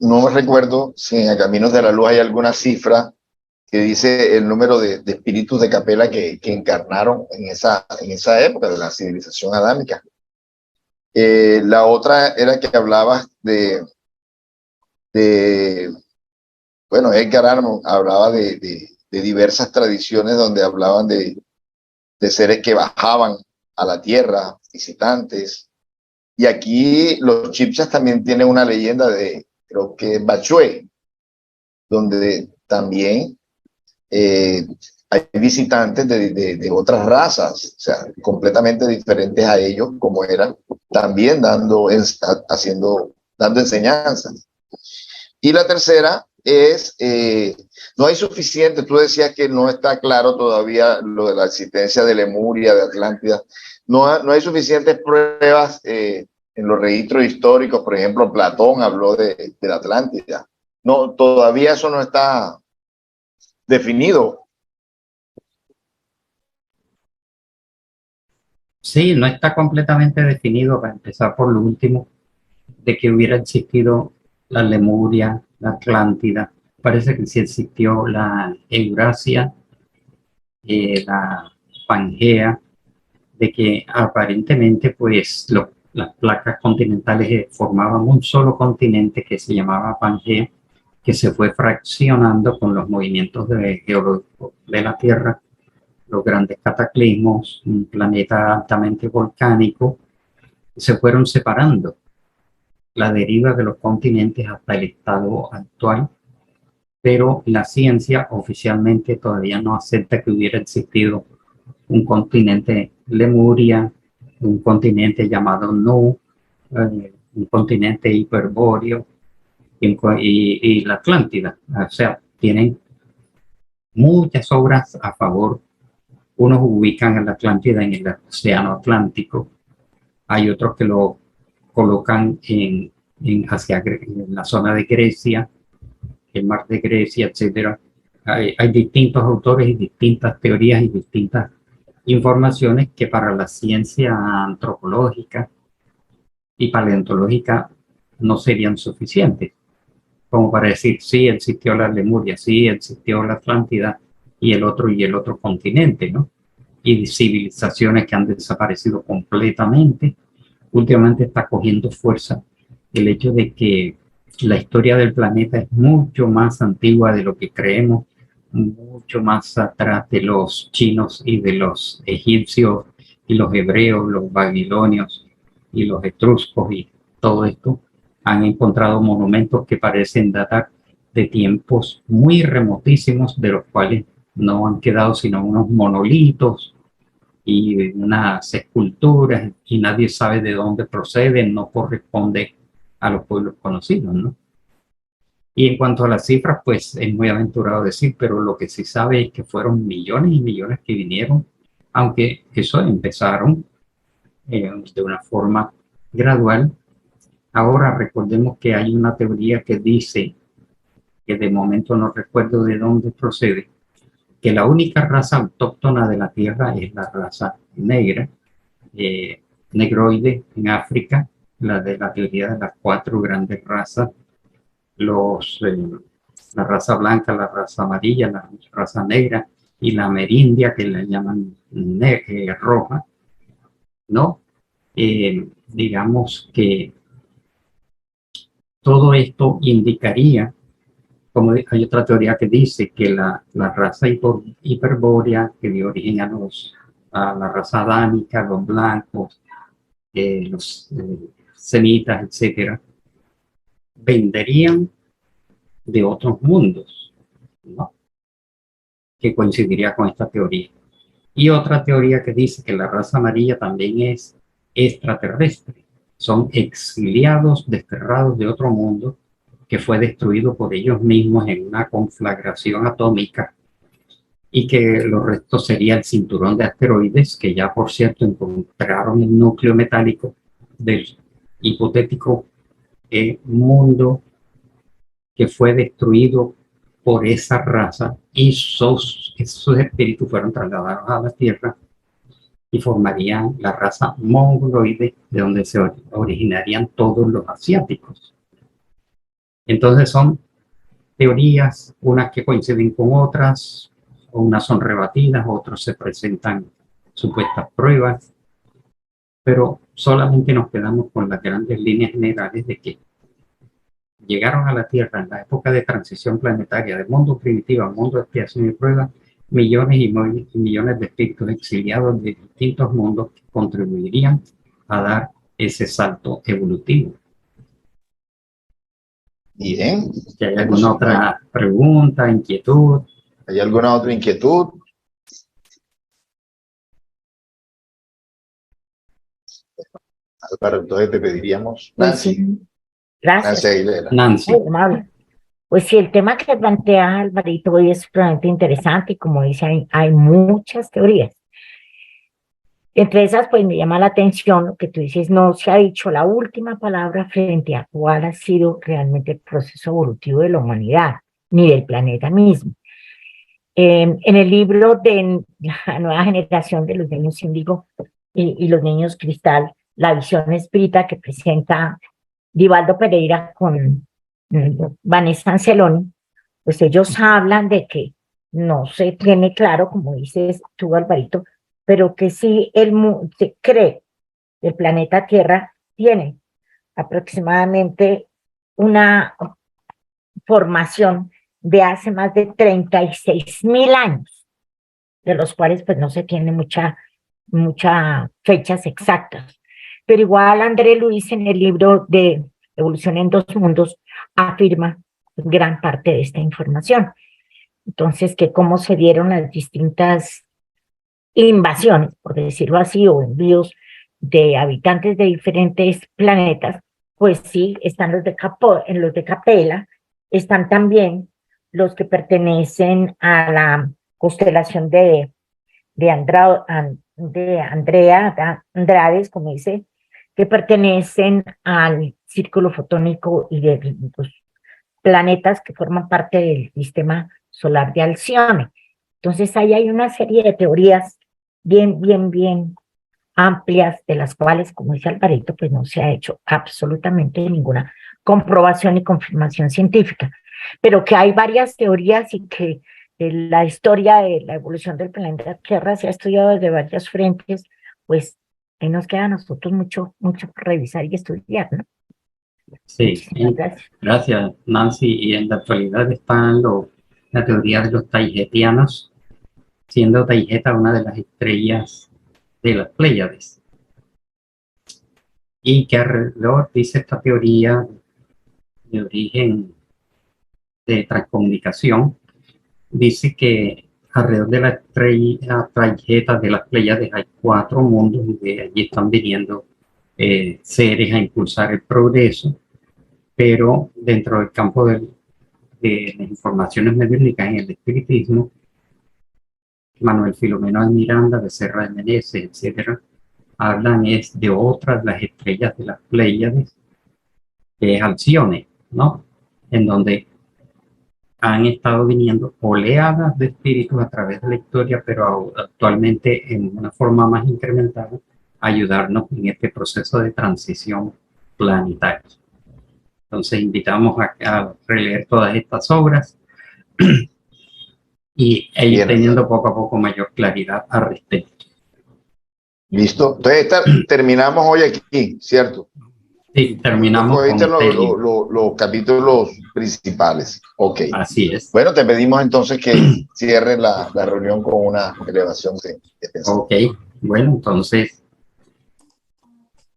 No recuerdo si en Caminos de la Luz hay alguna cifra que dice el número de espíritus de Capella que encarnaron en esa época de la civilización adámica. La otra era que hablabas bueno, Edgar Allan hablaba de diversas tradiciones donde hablaban de seres que bajaban a la tierra, visitantes. Y aquí los chipchas también tienen una leyenda de, creo que Bachué, donde también hay visitantes de otras razas, o sea, completamente diferentes a ellos, como eran, también dando enseñanzas. Y la tercera es, no hay suficiente, tú decías que no está claro todavía lo de la existencia de Lemuria, de Atlántida, no hay suficientes pruebas en los registros históricos, por ejemplo, Platón habló de la Atlántida. No, todavía eso no está definido. Sí, no está completamente definido, para empezar por lo último, de que hubiera existido la Lemuria, la Atlántida. Parece que sí existió la Eurasia, la Pangea, de que aparentemente pues las placas continentales formaban un solo continente que se llamaba Pangea, que se fue fraccionando con los movimientos geológicos de la Tierra, los grandes cataclismos, un planeta altamente volcánico, se fueron separando la deriva de los continentes hasta el estado actual, pero la ciencia oficialmente todavía no acepta que hubiera existido un continente Lemuria, un continente llamado Nu, un continente hiperbóreo y la Atlántida. O sea, tienen muchas obras a favor. Unos ubican a la Atlántida en el Océano Atlántico, hay otros que lo colocan en la zona de Grecia, el mar de Grecia, etcétera. Hay distintos autores y distintas teorías y distintas informaciones que para la ciencia antropológica y paleontológica no serían suficientes, como para decir, sí existió la Lemuria, sí existió la Atlántida y el otro continente, ¿no? Y civilizaciones que han desaparecido completamente. Últimamente está cogiendo fuerza el hecho de que la historia del planeta es mucho más antigua de lo que creemos, mucho más atrás de los chinos y de los egipcios y los hebreos, los babilonios y los etruscos y todo esto. Han encontrado monumentos que parecen datar de tiempos muy remotísimos, de los cuales no han quedado sino unos monolitos y unas esculturas, y nadie sabe de dónde proceden, no corresponde a los pueblos conocidos, ¿no? Y en cuanto a las cifras, pues es muy aventurado decir, pero lo que sí sabe es que fueron millones y millones que vinieron, aunque eso empezaron de una forma gradual. Ahora recordemos que hay una teoría que dice, que de momento no recuerdo de dónde procede, que la única raza autóctona de la Tierra es la raza negra, negroide en África, la de la teoría de las 4 grandes razas, la raza blanca, la raza amarilla, la raza negra y la amerindia, que la llaman roja, ¿no? Digamos que todo esto indicaría, como hay otra teoría que dice que la raza hiperbórea que dio origen a la raza adámica, los blancos, los semitas, etcétera, vendrían de otros mundos, ¿no? Que coincidiría con esta teoría. Y otra teoría que dice que la raza amarilla también es extraterrestre. Son exiliados, desterrados de otro mundo que fue destruido por ellos mismos en una conflagración atómica y que los restos sería el cinturón de asteroides, que ya por cierto encontraron el núcleo metálico del hipotético mundo que fue destruido por esa raza, y esos espíritus fueron trasladados a la Tierra y formarían la raza mongoloide, de donde se originarían todos los asiáticos. Entonces son teorías, unas que coinciden con otras, unas son rebatidas, otras se presentan supuestas pruebas, pero solamente nos quedamos con las grandes líneas generales de que llegaron a la Tierra en la época de transición planetaria, del mundo primitivo al mundo de expiación y prueba, millones y millones de espíritus exiliados de distintos mundos que contribuirían a dar ese salto evolutivo. Bien. ¿Si hay alguna otra pregunta, inquietud? ¿Hay alguna otra inquietud? Álvaro, entonces te pediríamos, Nancy. Sí. Gracias. Nancy Aguilera. Nancy. Muy amable. Pues sí, el tema que plantea Alvarito hoy es realmente interesante y como dice, hay muchas teorías. Entre esas, pues me llama la atención lo que tú dices, no se ha dicho la última palabra frente a cuál ha sido realmente el proceso evolutivo de la humanidad, ni del planeta mismo. En el libro de la nueva generación de los niños índigo y los niños cristal, la visión espírita que presenta Divaldo Pereira con Vanessa Anceloni, pues ellos hablan de que no se tiene claro, como dices tú, Alvarito, pero que sí se cree que el planeta Tierra tiene aproximadamente una formación de hace más de 36.000 años, de los cuales pues no se tiene muchas fechas exactas. Pero igual André Luis en el libro de Evolución en dos mundos afirma gran parte de esta información. Entonces, que cómo se dieron las distintas invasiones, por decirlo así, o envíos de habitantes de diferentes planetas, pues sí, están en los de Capella, están también los que pertenecen a la constelación de Andrades, como dice, que pertenecen al círculo fotónico y de los planetas que forman parte del sistema solar de Alcione. Entonces ahí hay una serie de teorías bien amplias, de las cuales, como dice Alvarito, pues no se ha hecho absolutamente ninguna comprobación y confirmación científica, pero que hay varias teorías y que la historia de la evolución del planeta Tierra se ha estudiado desde varios frentes, pues ahí nos queda a nosotros mucho por revisar y estudiar, ¿no? Sí, Gracias. Gracias, Nancy. Y en la actualidad está la teoría de los taigetianos, siendo Taigeta una de las estrellas de las Pléyades. Y que alrededor, dice esta teoría de origen de transcomunicación, dice que alrededor de la estrella Taigeta de las Pléyades hay 4 mundos y de allí están viniendo seres a impulsar el progreso, pero dentro del campo de las informaciones mediúnicas en el espiritismo, Manuel Filomeno de Miranda, Becerra de Meneses, etcétera, hablan es de otras las estrellas de las Pléyades, que es Alcione, ¿no? En donde han estado viniendo oleadas de espíritus a través de la historia, pero actualmente en una forma más incrementada, ayudarnos en este proceso de transición planetaria. Entonces invitamos a releer todas estas obras y ir teniendo poco a poco mayor claridad al respecto. Listo. Entonces terminamos hoy aquí, ¿cierto? Sí, terminamos con los capítulos principales. Ok. Así es. Bueno, te pedimos entonces que cierres la reunión con una elevación de pensamiento. Ok. Bueno, entonces,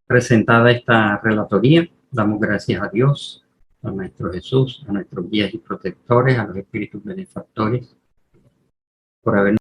presentada esta relatoría, damos gracias a Dios, a nuestro Jesús, a nuestros guías y protectores, a los espíritus benefactores, por haber